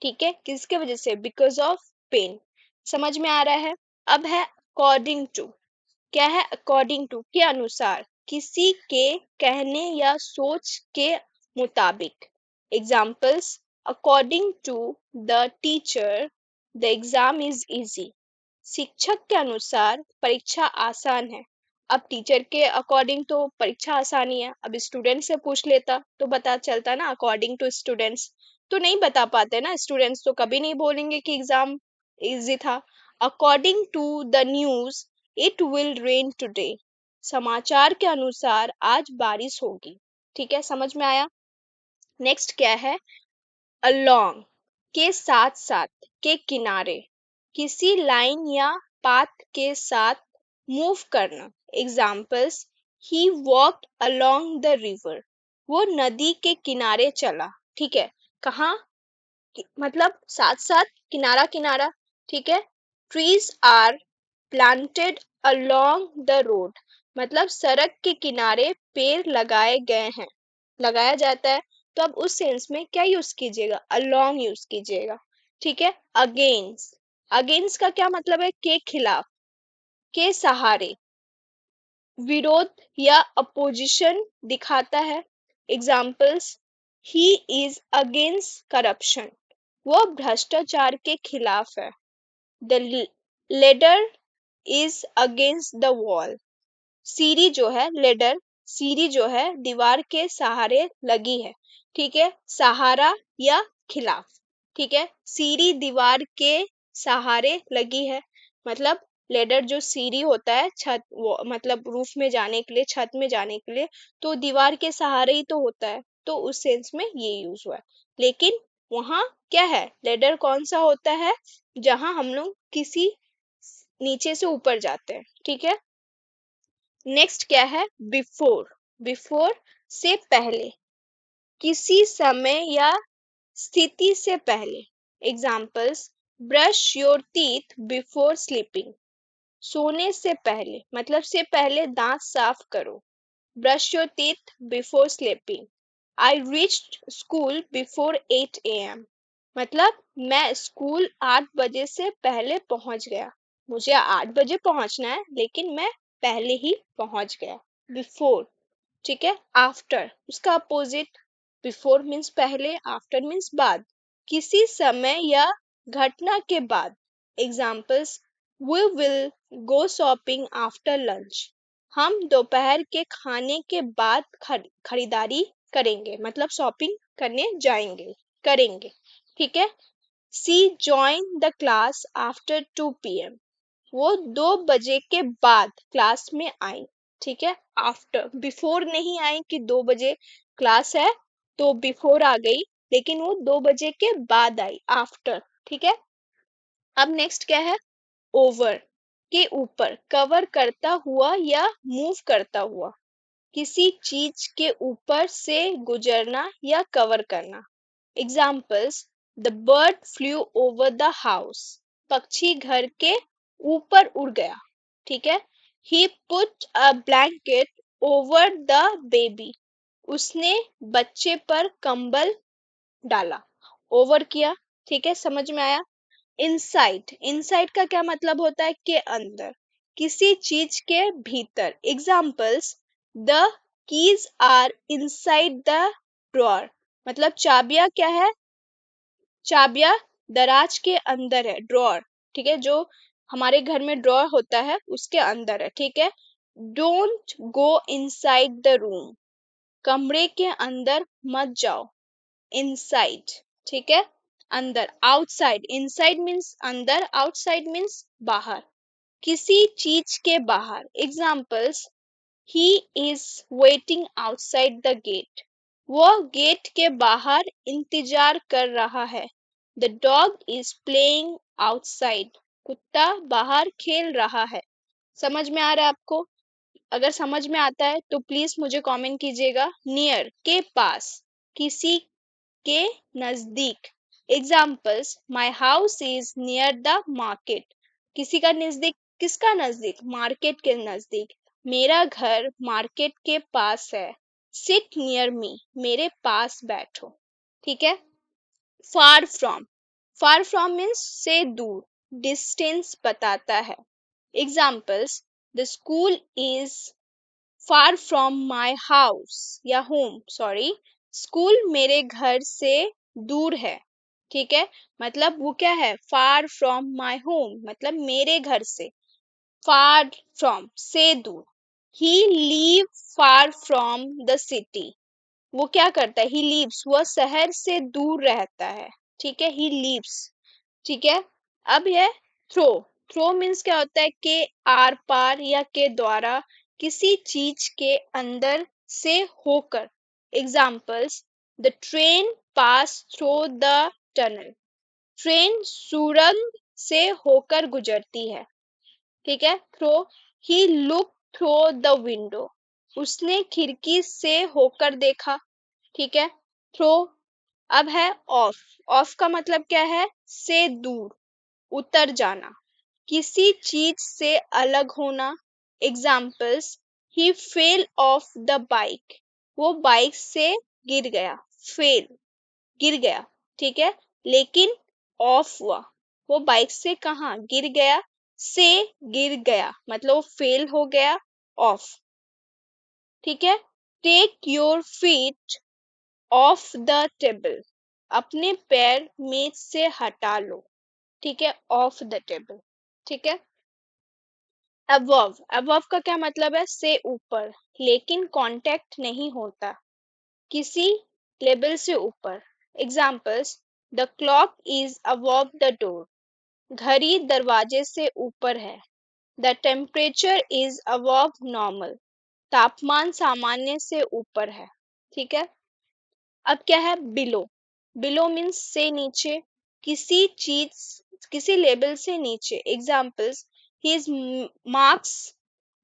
ठीक है, किसके वजह से, बिकॉज ऑफ पेन। समझ में आ रहा है। अब है अकॉर्डिंग टू, क्या है अकॉर्डिंग टू के अनुसार, किसी के कहने या सोच के मुताबिक। Examples, according to the teacher the exam is easy, शिक्षक के अनुसार परीक्षा आसान है। अब टीचर के अकॉर्डिंग तो परीक्षा आसान ही है, अब स्टूडेंट से पूछ लेता तो पता चलता ना, अकॉर्डिंग टू स्टूडेंट्स तो नहीं बता पाते ना, स्टूडेंट्स तो कभी नहीं बोलेंगे कि एग्जाम इजी था। According to the news it will rain today, समाचार के अनुसार आज बारिश होगी, ठीक है, समझ में आया। नेक्स्ट क्या है along, के साथ साथ, के किनारे, किसी लाइन या पाथ के साथ मूव करना। Examples, he walked along the river, वो नदी के किनारे चला, ठीक है, कहाँ, मतलब साथ साथ, किनारा किनारा, ठीक है। Trees are planted along the road, मतलब सड़क के किनारे पेड़ लगाए गए हैं, लगाया जाता है। तो अब उस सेंस में क्या यूज कीजिएगा, along यूज कीजिएगा, ठीक है। अगेंस्ट, अगेंस्ट का क्या मतलब है के खिलाफ, के सहारे, विरोध या अपोजिशन दिखाता है। Examples, he is against corruption, वो भ्रष्टाचार के खिलाफ है। The ladder is against the wall, सीढ़ी जो है लेडर, सीढ़ी जो है दीवार के सहारे लगी है, ठीक है, सहारा या खिलाफ, ठीक है, सीढ़ी दीवार के सहारे लगी है, मतलब लेडर जो सीढ़ी होता है छत, वो मतलब रूफ में जाने के लिए, छत में जाने के लिए, तो दीवार के सहारे ही तो होता है, तो उस सेंस में ये यूज हुआ है। लेकिन वहां क्या है, लेडर कौन सा होता है, जहां हम लोग किसी नीचे से ऊपर जाते हैं, ठीक है। नेक्स्ट क्या है बिफोर, बिफोर से पहले, किसी समय या स्थिति से पहले। Examples, brush your teeth before sleeping, सोने से पहले, मतलब से पहले दांत साफ करो। Brush your teeth before sleeping. I reached school before 8 AM, मतलब मैं स्कूल 8 बजे से पहले पहुंच गया, मुझे 8 बजे पहुंचना है लेकिन मैं पहले ही पहुंच गया। बिफोर, ठीक है। आफ्टर, उसका अपोजिट, बिफोर मीन्स पहले, आफ्टर मीन्स बाद, किसी समय या घटना के बाद। Examples, we will go shopping after lunch, हम दोपहर के खाने के बाद खरीदारी करेंगे, मतलब शॉपिंग करने जाएंगे, करेंगे, ठीक है। She join the class after 2 PM, वो 2 बजे के बाद क्लास में आई, ठीक है। आफ्टर, बिफोर नहीं आई कि 2 बजे क्लास है तो बिफोर आ गई, लेकिन वो 2 बजे के बाद आई, आफ्टर, ठीक है। अब नेक्स्ट क्या है ओवर, के ऊपर, कवर करता हुआ या मूव करता हुआ, किसी चीज के ऊपर से गुजरना या कवर करना। Examples, the bird flew over the house, पक्षी घर के ऊपर उड़ गया, ठीक है। He put a blanket over the baby, उसने बच्चे पर कंबल डाला, ओवर किया। ठीक है, समझ में आया। इनसाइड, इनसाइड का क्या मतलब होता है, के अंदर, किसी चीज के भीतर। Examples, the keys are inside the drawer, मतलब चाबियां क्या है, चाबियां दराज के अंदर है, ड्रॉर। ठीक है, जो हमारे घर में ड्रॉर होता है उसके अंदर है। ठीक है, don't go inside the room, कमरे के अंदर मत जाओ, इनसाइड। ठीक है, अंदर, आउटसाइड, इनसाइड मीन्स अंदर, आउटसाइड मीन्स बाहर, किसी चीज के बाहर। Examples, he is waiting outside the gate, वो गेट के बाहर इंतजार कर रहा है। The dog is playing outside, कुत्ता बाहर खेल रहा है। समझ में आ रहा है आपको? अगर समझ में आता है तो प्लीज मुझे कमेंट कीजिएगा। नियर, के पास, किसी के नजदीक। Examples, my house is near the market, किसी का नजदीक, किसका नजदीक, मार्केट के नजदीक। मेरा घर मार्केट के पास है। सिट नियर मी, मेरे पास बैठो। ठीक है। Far from, far from means से दूर, डिस्टेंस बताता है। Examples, the school is far from my house या होम, सॉरी, स्कूल मेरे घर से दूर है। ठीक है, मतलब वो क्या है, फार फ्रॉम माई होम, मतलब मेरे घर से, फार फ्रॉम से दूर। He leave far from the city, वो क्या करता है, ही लीव्स, वह शहर से दूर रहता है। ठीक है, ही लीव्स। ठीक है। अब है थ्रो, थ्रो मीन्स क्या होता है, के आर पार या के द्वारा, किसी चीज के अंदर से होकर। Examples, the train pass through the tunnel, train सुरंग से होकर गुजरती है। ठीक है, through, he look through the window, उसने खिड़की से होकर देखा। ठीक है, थ्रो। अब है ऑफ, ऑफ का मतलब क्या है, से दूर, उतर जाना, किसी चीज से अलग होना। Examples, he fell off the bike, वो बाइक से गिर गया, फेल, गिर गया। ठीक है, लेकिन ऑफ हुआ, वो बाइक से कहाँ गिर गया, से गिर गया, मतलब वो फेल हो गया, ऑफ। ठीक है, take your feet off the table, अपने पैर मेज से हटा लो। ठीक है, ऑफ द टेबल। ठीक है। अबव, अबव का क्या मतलब है, से ऊपर, लेकिन कांटेक्ट नहीं होता, किसी लेवल से ऊपर। Examples, the clock is above the door, घड़ी दरवाजे से ऊपर है। The temperature is above normal, तापमान सामान्य से ऊपर है। ठीक है। अब क्या है, बिलो, बिलो मीन्स से नीचे, किसी चीज, किसी लेवल से नीचे। Examples, his marks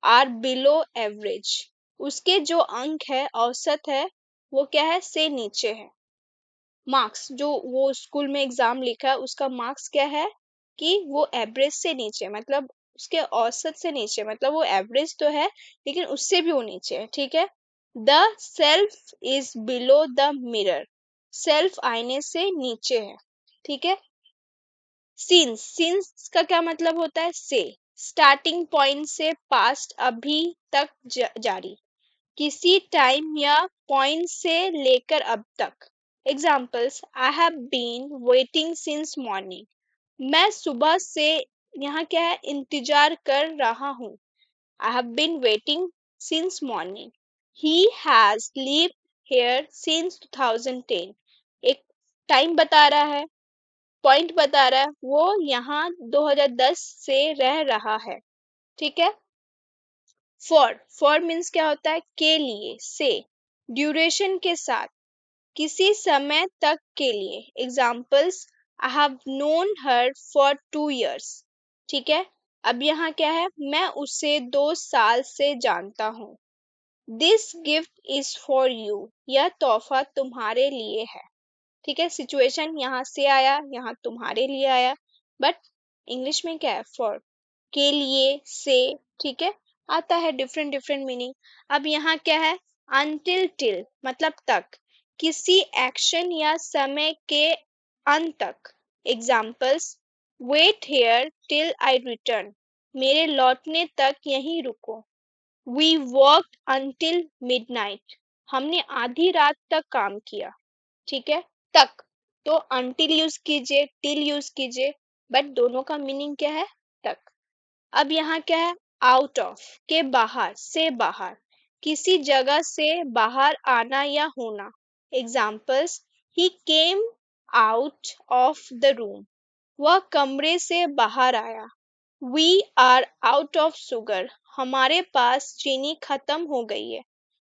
are below average, उसके जो अंक है, औसत है, वो क्या है, से नीचे है। मार्क्स, जो वो स्कूल में एग्जाम लिखा है उसका मार्क्स क्या है, कि वो एवरेज से नीचे, मतलब उसके औसत से नीचे, मतलब वो एवरेज तो है लेकिन उससे भी वो नीचे है। ठीक है। The self is below the mirror, self आईने से नीचे है। ठीक है। सिंस, सिंस का क्या मतलब होता है, से, स्टार्टिंग पॉइंट से पास्ट अभी तक जारी, किसी टाइम या पॉइंट से लेकर अब तक। Examples, I have been waiting since morning, मैं सुबह से यहाँ क्या है, इंतजार कर रहा हूँ। I have been waiting since morning. He has lived here since 2010, एक टाइम बता रहा है, पॉइंट बता रहा है, वो यहाँ 2010 से रह रहा है। ठीक है। फॉर मीन्स क्या होता है, के लिए, से, ड्यूरेशन के साथ, किसी समय तक के लिए। Examples, I have known her for 2 years। ठीक है। अब यहाँ क्या है, मैं उसे 2 साल से जानता हूँ। This gift is for you, यह तोहफा तुम्हारे लिए है। ठीक है, सिचुएशन यहाँ से आया, यहाँ तुम्हारे लिए आया, बट इंग्लिश में क्या है, फॉर, के लिए, से। ठीक है। आता है डिफरेंट डिफरेंट मीनिंग। अब यहाँ क्या है, अनटिल टिल मतलब तक, किसी एक्शन या समय के अंत तक। Examples, wait here till I return, मेरे लौटने तक यहीं रुको। वी वर्कड अंटिल मिडनाइट, हमने आधी रात तक काम किया। ठीक है, तक, तो अंटिल यूज कीजिए, टिल यूज कीजिए, बट दोनों का मीनिंग क्या है, तक। अब यहाँ क्या है, आउट ऑफ के बाहर, से बाहर, किसी जगह से बाहर आना या होना। Examples, he came out of the room, वह कमरे से बाहर आया। We are out of sugar, हमारे पास चीनी खत्म हो गई है।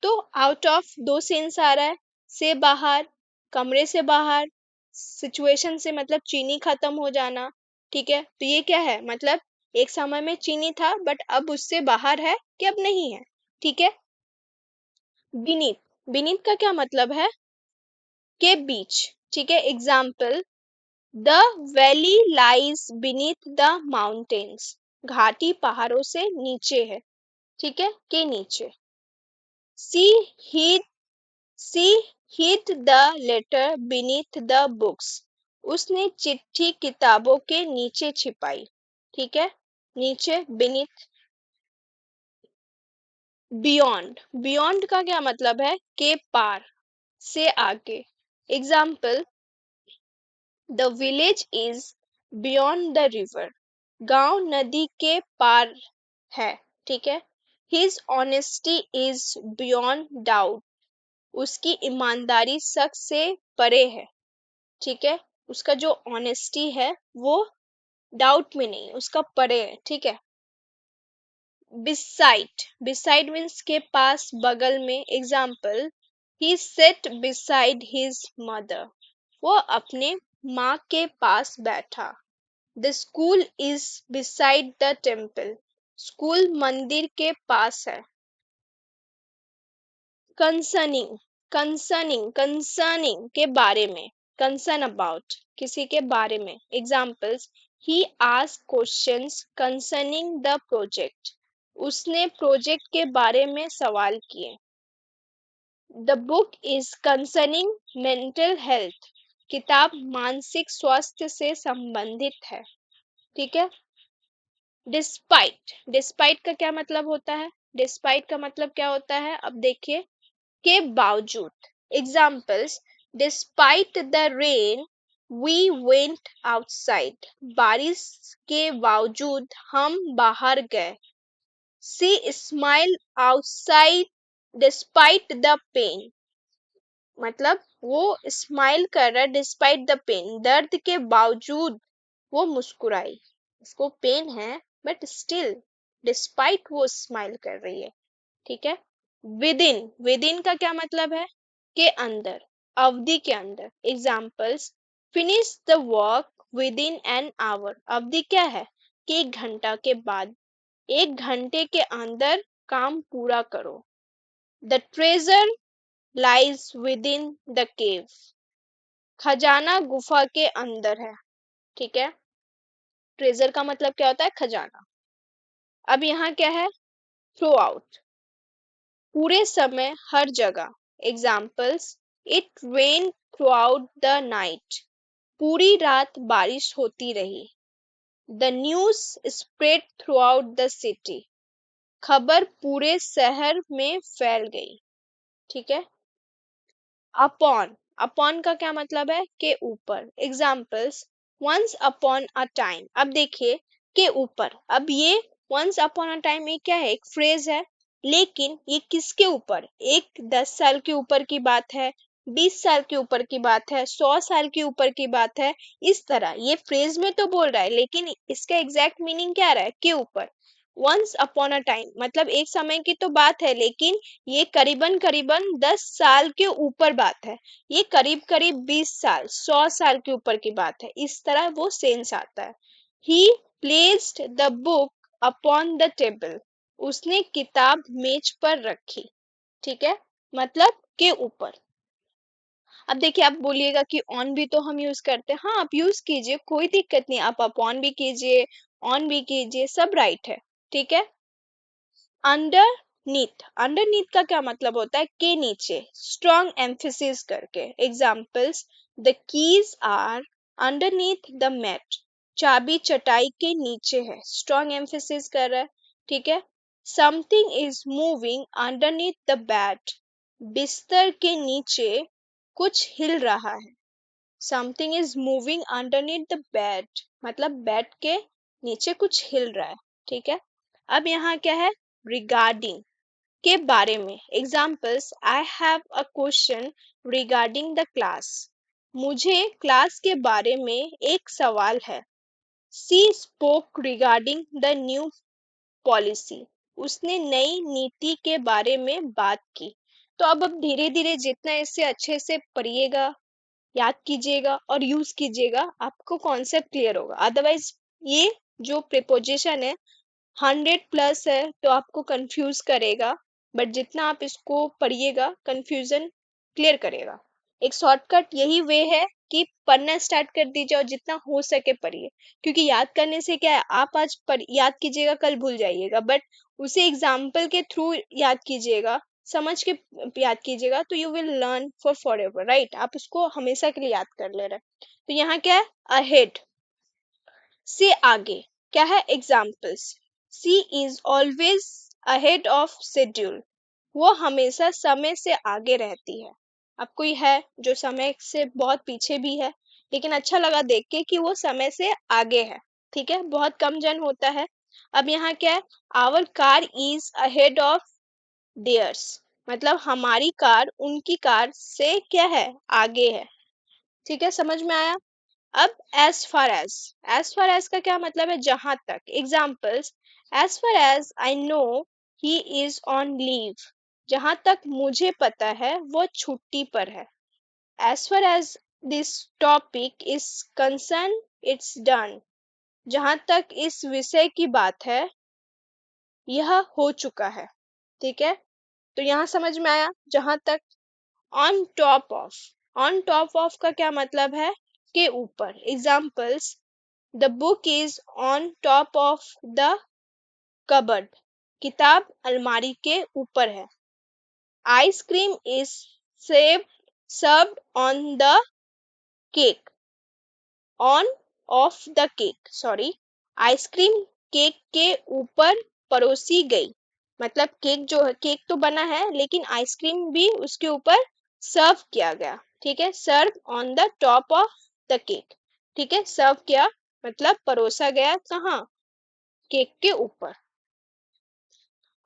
तो आउट ऑफ दो सेंस आ रहा है, से बाहर, कमरे से बाहर, सिचुएशन से मतलब चीनी खत्म हो जाना। ठीक है, तो ये क्या है, मतलब एक समय में चीनी था बट अब उससे बाहर है कि अब नहीं है। ठीक है, बीनीथ, बीनीथ का क्या मतलब है, के बीच। ठीक है, example, the valley lies beneath the mountains, घाटी पहाड़ों से नीचे है। ठीक है, के नीचे। सी ही She hid the letter beneath the books. उसने चिट्ठी किताबों के नीचे छिपाई। ठीक है, नीचे, beneath। Beyond, beyond का क्या मतलब है, के पार, से आगे। Example, the village is beyond the river. गांव नदी के पार है। ठीक है, his honesty is beyond doubt. उसकी ईमानदारी शक से परे है। ठीक है, उसका जो ऑनेस्टी है वो डाउट में नहीं, उसका परे है। ठीक है, बिसाइड, बिसाइड मीन्स के पास, बगल में। एग्जाम्पल, ही सेट बिसाइड हिज मदर, वो अपने माँ के पास बैठा। The school is beside the temple, school मंदिर के पास है। कंसर्निंग, कंसर्निंग, कंसर्निंग के बारे में, कंसर्न अबाउट, किसी के बारे में। Examples, he asked questions concerning the project, उसने प्रोजेक्ट के बारे में सवाल किए। The book is concerning mental health, किताब मानसिक स्वास्थ्य से संबंधित है। ठीक है, डिस्पाइट, डिस्पाइट का क्या मतलब होता है, डिस्पाइट का मतलब क्या होता है, अब देखिए, के बावजूद। Examples, despite the rain we went outside, बारिश के बावजूद हम बाहर गए। She smile outside despite the pain, मतलब वो स्माइल कर रहा है डिस्पाइट द पेन, दर्द के बावजूद वो मुस्कुराई। उसको पेन है बट स्टिल, डिस्पाइट वो स्माइल कर रही है। ठीक है, विद इन, विद इन का क्या मतलब है, के अंदर, अवधि के अंदर। Examples, finish the work with in an hour, अवधि क्या है, कि 1 घंटा के बाद, 1 घंटे के अंदर काम पूरा करो। The treasure lies with in the cave, खजाना गुफा के अंदर है। ठीक है, ट्रेजर का मतलब क्या होता है, खजाना। अब यहाँ क्या है, थ्रू आउट, पूरे समय, हर जगह। Examples, it rain through out the night, पूरी रात बारिश होती रही। The news spread through out the city, खबर पूरे शहर में फैल गई। ठीक है, अपॉन, अपॉन का क्या मतलब है, के ऊपर। Examples, once upon a time, अब देखिए, के ऊपर, अब ये वंस अपॉन अ टाइम ये क्या है, एक फ्रेज है, लेकिन ये किसके ऊपर, एक 10 साल के ऊपर की बात है, 20 साल के ऊपर की बात है, 100 साल के ऊपर की बात है। इस तरह ये फ्रेज में तो बोल रहा है, लेकिन इसका एग्जैक्ट मीनिंग क्या रहा है, के ऊपर। वंस अपॉन अ टाइम मतलब एक समय की तो बात है, लेकिन ये करीबन करीबन 10 साल के ऊपर बात है। ये करीब करीब 20 साल, 100 साल के ऊपर की बात है। इस तरह वो सेंस आता है। ही placed the book upon the table, उसने किताब मेज पर रखी। ठीक है, मतलब के ऊपर। अब देखिए, आप बोलिएगा कि ऑन भी तो हम यूज करते हैं, हाँ आप यूज कीजिए, कोई दिक्कत नहीं, आप अपॉन भी कीजिए, ऑन भी कीजिए, सब राइट है। ठीक है, अंडरनीथ, अंडरनीथ का क्या मतलब होता है? के नीचे, स्ट्रॉन्ग एम्फेसिस करके। Examples, the keys are underneath the mat, चाबी चटाई के नीचे है, स्ट्रॉन्ग एम्फेसिस कर रहा है। ठीक है। Something is moving underneath the bed, बिस्तर के नीचे कुछ हिल रहा है। Something is moving underneath the bed, मतलब बेड के नीचे कुछ हिल रहा है। ठीक है। अब यहाँ क्या है? रिगार्डिंग, के बारे में। Examples, I have a question regarding the class, मुझे क्लास के बारे में एक सवाल है। She spoke regarding the new policy, उसने नई नीति के बारे में बात की। तो अब धीरे धीरे जितना इससे अच्छे से पढ़िएगा, याद कीजिएगा और यूज कीजिएगा, आपको कॉन्सेप्ट क्लियर होगा। अदरवाइज ये जो प्रिपोजिशन है 100+ है तो आपको कंफ्यूज करेगा, बट जितना आप इसको पढ़िएगा कंफ्यूजन क्लियर करेगा। एक शॉर्टकट यही वे है कि पढ़ना स्टार्ट कर दीजिए और जितना हो सके पढ़िए, क्योंकि याद करने से क्या है, आप आज याद कीजिएगा कल भूल जाइएगा, बट उसे एग्जाम्पल के थ्रू याद कीजिएगा, समझ के याद कीजिएगा, तो you will learn for ever, right? आप उसको हमेशा के लिए याद कर ले रहे हैं। तो यहाँ क्या है? अहेड, से आगे। क्या है? Examples, she is always ahead of schedule, वो हमेशा समय से आगे रहती है। अब कोई है जो समय से बहुत पीछे भी है, लेकिन अच्छा लगा देख के कि वो समय से आगे है। ठीक है, बहुत कम जन होता है। अब यहाँ क्या है? Our car is ahead of theirs, मतलब हमारी कार उनकी कार से क्या है? आगे है। ठीक है, समझ में आया? अब एज फार एज का क्या मतलब है? जहां तक। Examples, as far as I know he is on leave, जहां तक मुझे पता है वो छुट्टी पर है। As far as this topic is concern it's done, जहां तक इस विषय की बात है यह हो चुका है। ठीक है, तो यहाँ समझ में आया जहां तक। On top of, on top of का क्या मतलब है? के ऊपर। Examples, the book is on top of the cupboard, किताब अलमारी के ऊपर है। Ice cream is served on the cake, on off the cake, sorry, ice cream cake के ऊपर परोसी गई, मतलब केक जो है, केक तो बना है लेकिन आइसक्रीम भी उसके ऊपर सर्व किया गया। ठीक है, serve on the top of the cake. ठीक है, सर्व किया मतलब परोसा गया, कहाँ? केक के ऊपर।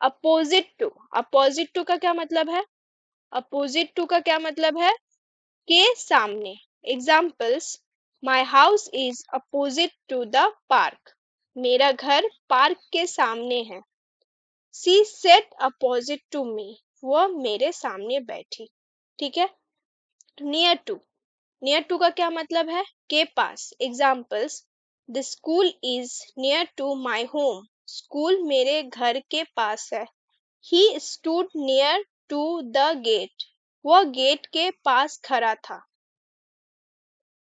अपोजिट टू का क्या मतलब है? अपोजिट टू का क्या मतलब है? के सामने। Examples, my house is opposite to the park, मेरा घर पार्क के सामने है। She sat opposite to me, वह मेरे सामने बैठी। ठीक है। नियर टू, नियर टू का क्या मतलब है? के पास। Examples, the school is near to my home, school मेरे घर के पास है। He stood near to the gate, वह गेट के पास खड़ा था।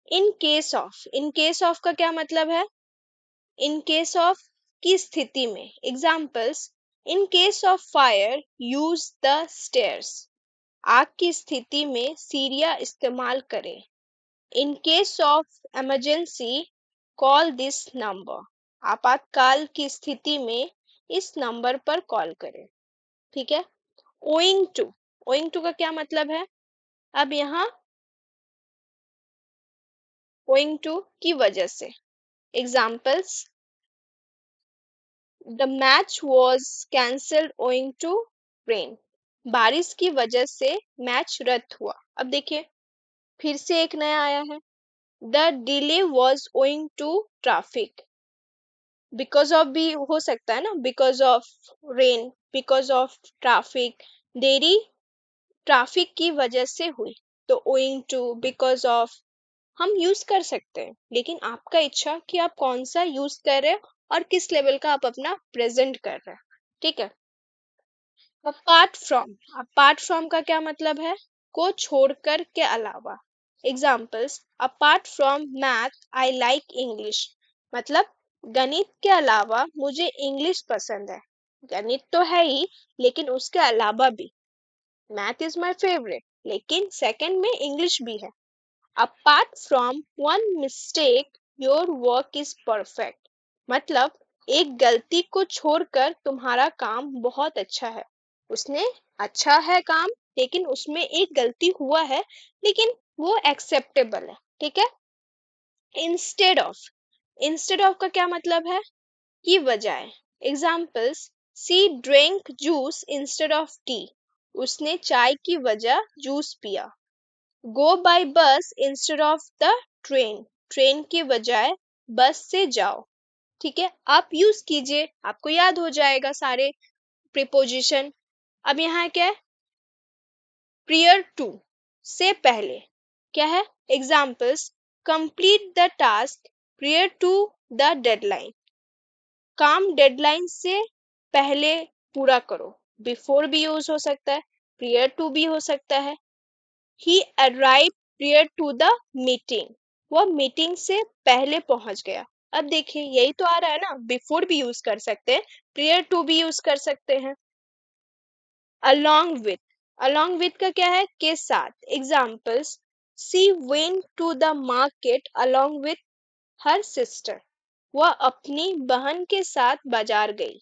In case of, in case of का क्या मतलब है? इन केस ऑफ की स्थिति में। Examples, in case of fire use the stairs, आग की स्थिति में सीढ़ियां इस्तेमाल करें। इन case of emergency call this number, आपातकाल की स्थिति में इस नंबर पर कॉल करें। ठीक है। ओइंग टू, ओइंग टू का क्या मतलब है? अब यहाँ ओइंग टू की वजह से। Examples, the match was cancelled owing to rain, बारिश की वजह से मैच रद्द हुआ। अब देखिए फिर से एक नया आया है, the delay was owing to traffic, because of भी हो सकता है ना, because of rain, because of traffic, देरी ट्रैफिक की वजह से हुई। तो ओइंग टू, बिकॉज ऑफ हम यूज कर सकते हैं, लेकिन आपका इच्छा कि आप कौन सा यूज कर रहे हो और किस लेवल का आप अपना प्रेजेंट कर रहे हैं। ठीक है। अपार्ट फ्रॉम का क्या मतलब है? को छोड़कर के अलावा। Examples, apart from math I like English, मतलब गणित के अलावा मुझे इंग्लिश पसंद है। गणित तो है ही, लेकिन उसके अलावा भी मैथ इज माय फेवरेट, लेकिन सेकंड में इंग्लिश भी है। Apart from one mistake your work is perfect. मतलब एक गलती को छोड़कर तुम्हारा काम बहुत अच्छा है। उसने अच्छा है काम, लेकिन उसमें एक गलती हुआ है, लेकिन वो एक्सेप्टेबल है। ठीक है। इंस्टेड ऑफ का क्या मतलब है? की बजाय। Examples, she drink juice instead of tea. उसने चाय की वजह जूस पिया। Go by bus instead of the train. Train की बजाय बस से जाओ। ठीक है, आप यूज कीजिए, आपको याद हो जाएगा सारे प्रीपोजिशन। अब यहाँ क्या है? प्रियर टू से पहले क्या है? Examples, complete the task prior to the deadline. काम डेडलाइन से पहले पूरा करो। बिफोर भी यूज हो सकता है, प्रियर टू भी हो सकता है। He arrive prior to the meeting. वो मीटिंग से पहले पहुंच गया। अब देखिए, यही तो आ रहा है ना, बिफोर भी यूज कर सकते हैं, प्रियर टू भी यूज कर सकते हैं। अलोंग विथ का क्या है? के साथ। Examples, she went to the market along with her sister. वह अपनी बहन के साथ बाजार गई।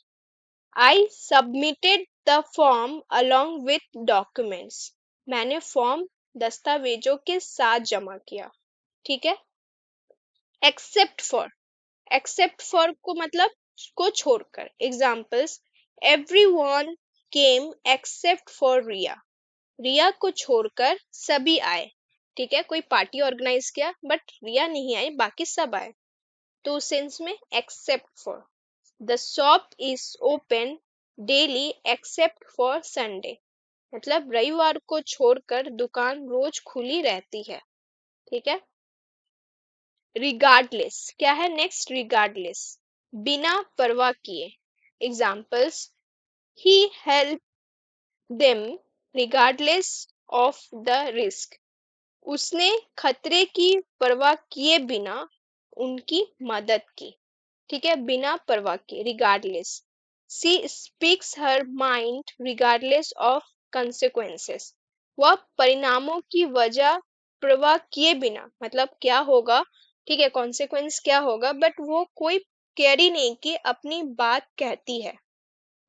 I submitted the form along with documents. मैंने फॉर्म दस्तावेजों के साथ जमा किया। ठीक है। एक्सेप्ट फॉर को मतलब को छोड़कर। Examples, everyone came except for Riya. Riya को छोड़कर सभी आए। ठीक है, कोई पार्टी ऑर्गेनाइज किया बट रिया नहीं आई, बाकी सब आए, तो उस सेंस में except for. The shop is open daily except for Sunday. मतलब रविवार को छोड़कर दुकान रोज खुली रहती है। ठीक है। रिगार्डलेस क्या है? नेक्स्ट, रिगार्डलेस, बिना परवाह किए। Examples, he help them regardless of the risk. उसने खतरे की परवाह किए बिना उनकी मदद की। ठीक है, बिना परवाह के, regardless. She speaks her mind regardless of consequences. वह परिणामों की वजह परवाह किए बिना, मतलब क्या होगा, ठीक है, कॉन्सिक्वेंस क्या होगा, बट वो कोई केयर ही नहीं कि अपनी बात कहती है।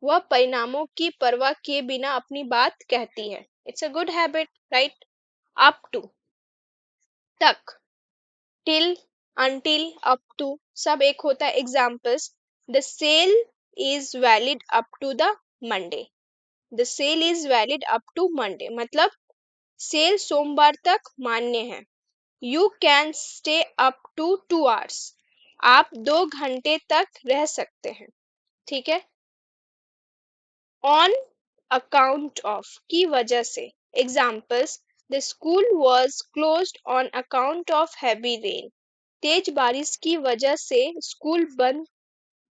वह परिणामों की परवाह किए बिना अपनी बात कहती है। It's a good habit, right. Up to, तक, टिल, until, up to, सब एक होता है। Examples, the sale is valid up to the Monday. The sale is valid up to Monday मतलब सेल सोमवार तक मान्य है। You can stay up to 2 hours। आप 2 घंटे तक रह सकते हैं। ठीक है। ऑन अकाउंट ऑफ की वजह से। Examples, the school was closed on account of heavy rain. तेज बारिश की वजह से स्कूल बंद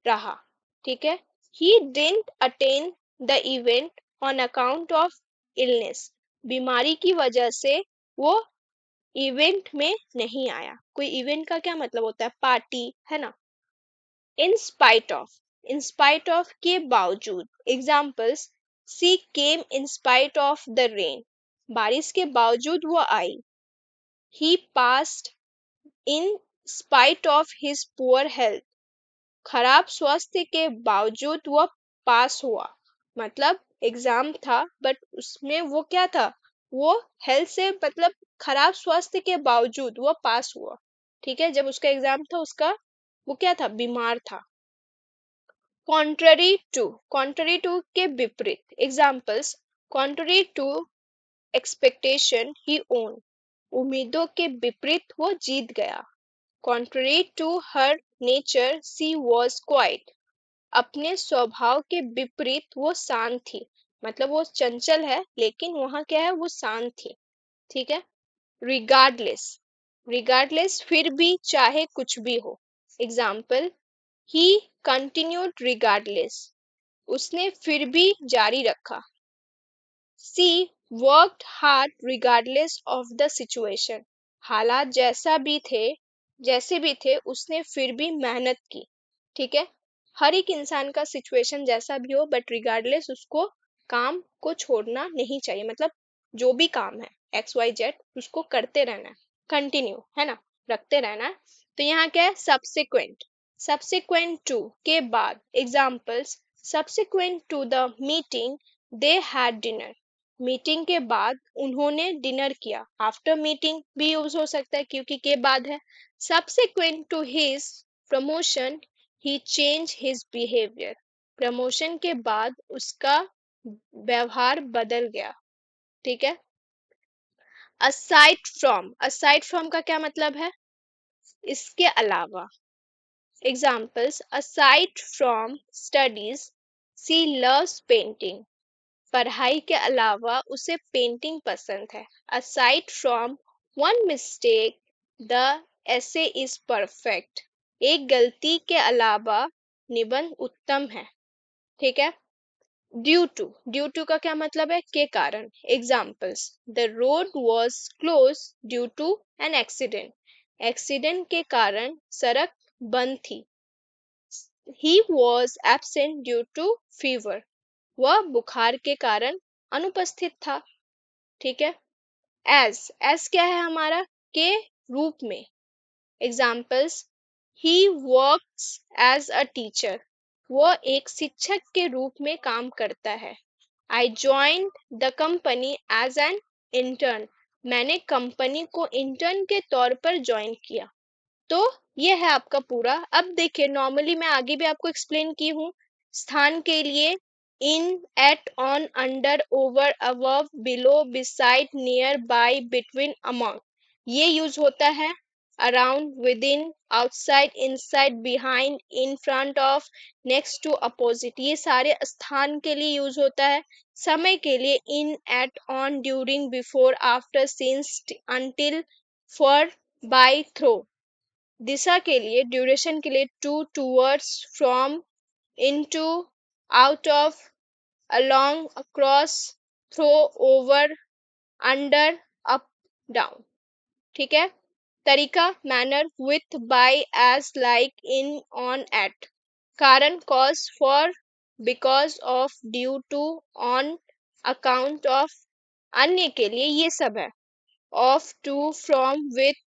रहा। ठीक है। He didn't attend the event on account of illness. बीमारी की वजह से वो इवेंट में नहीं आया। कोई इवेंट का क्या मतलब होता है? पार्टी, है ना। इन स्पाइट ऑफ के बावजूद। Examples, she came in spite of the rain. बारिश के बावजूद वो आई। He passed in spite of his poor health. खराब स्वास्थ्य के बावजूद वह पास हुआ। मतलब एग्जाम था बट उसमें वो क्या था, वो हेल्थ से मतलब खराब स्वास्थ्य के बावजूद वो पास हुआ। ठीक है, जब उसका एग्जाम था उसका वो क्या था, बीमार था। कॉन्ट्ररी टू के विपरीत। Examples, contrary to expectation he won. उम्मीदों के विपरीत वो जीत गया। Contrary to her nature she was quiet. अपने स्वभाव के विपरीत वो शांत थी। मतलब वो चंचल है लेकिन वहां क्या है, वो शांत थी। ठीक है। रिगार्डलेस फिर भी, चाहे कुछ भी हो। Example, he continued regardless. उसने फिर भी जारी रखा। She worked hard regardless of the situation. हालात जैसे भी थे उसने फिर भी मेहनत की। ठीक है। हर एक इंसान का सिचुएशन जैसा भी हो, बट रिगार्डलेस उसको काम को छोड़ना नहीं चाहिए। मतलब जो भी काम है XYZ उसको करते रहना है, कंटिन्यू, है ना, रखते रहना है। तो यहाँ क्या है, सब्सिक्वेंट, सब्सिक्वेंट टू के बाद, examples, subsequent to the meeting they had dinner, meeting के बाद उन्होंने डिनर किया। आफ्टर मीटिंग भी यूज हो सकता है क्योंकि के बाद है। Subsequent to his promotion he change his behaviour, promotion के बाद उसका व्यवहार बदल गया। ठीक है। असाइड फ्रॉम का क्या मतलब है, इसके अलावा। Examples, aside from studies she loves painting, पढ़ाई के अलावा उसे पेंटिंग पसंद है। Aside from one mistake the essay is perfect, एक गलती के अलावा निबंध उत्तम है। ठीक है। ड्यू टू का क्या मतलब है, के कारण। Examples, the road was close due to an accident, accident के कारण सड़क बंद थी। He was absent due to fever, वह बुखार के कारण अनुपस्थित था। ठीक है। एज क्या है हमारा, के रूप में। Examples, he works as a teacher, वह एक शिक्षक के रूप में काम करता है। I joined the company as an intern, मैंने कंपनी को इंटर्न के तौर पर ज्वाइन किया। तो ये है आपका पूरा। अब देखिए, नॉर्मली मैं आगे भी आपको एक्सप्लेन की हूँ। स्थान के लिए in, at, on, under, over, above, below, beside, near, by, between, among, ये यूज होता है। Around, within, outside, inside, behind, in front of, next to, opposite, ये सारे स्थान के लिए यूज होता है। समय के लिए in, at, on, during, before, after, since, until, for, by, through. दिशा के लिए, ड्यूरेशन के लिए to, towards, from, into, out of, along, across, through, over, under, up, down. ठीक है। तरीका, manner, with, by, as, like, in, on, at. कारण, cause, for, because of, due to, on, account of. अन्य के लिए ये सब है, of, to, from, with,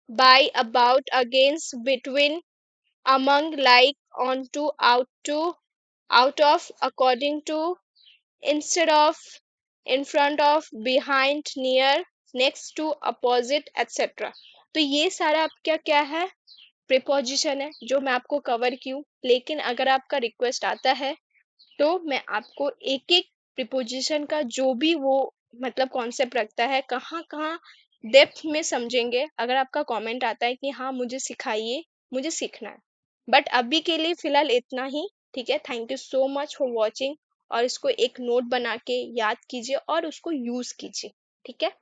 by, about, against, between, among, like, onto, out of, according to, instead of, in front of, behind, near, next to, opposite, etc. तो ये सारा आपका क्या है, प्रिपोजिशन है जो मैं आपको कवर की हूँ। लेकिन अगर आपका रिक्वेस्ट आता है तो मैं आपको एक एक प्रिपोजिशन का जो भी वो मतलब कॉन्सेप्ट रखता है, कहाँ कहाँ डेप्थ में समझेंगे। अगर आपका कमेंट आता है कि हाँ मुझे सिखाइए, मुझे सीखना है। बट अभी के लिए फिलहाल इतना ही। ठीक है। Thank you so much for watching. और इसको एक नोट बना के याद कीजिए और उसको यूज कीजिए। ठीक है।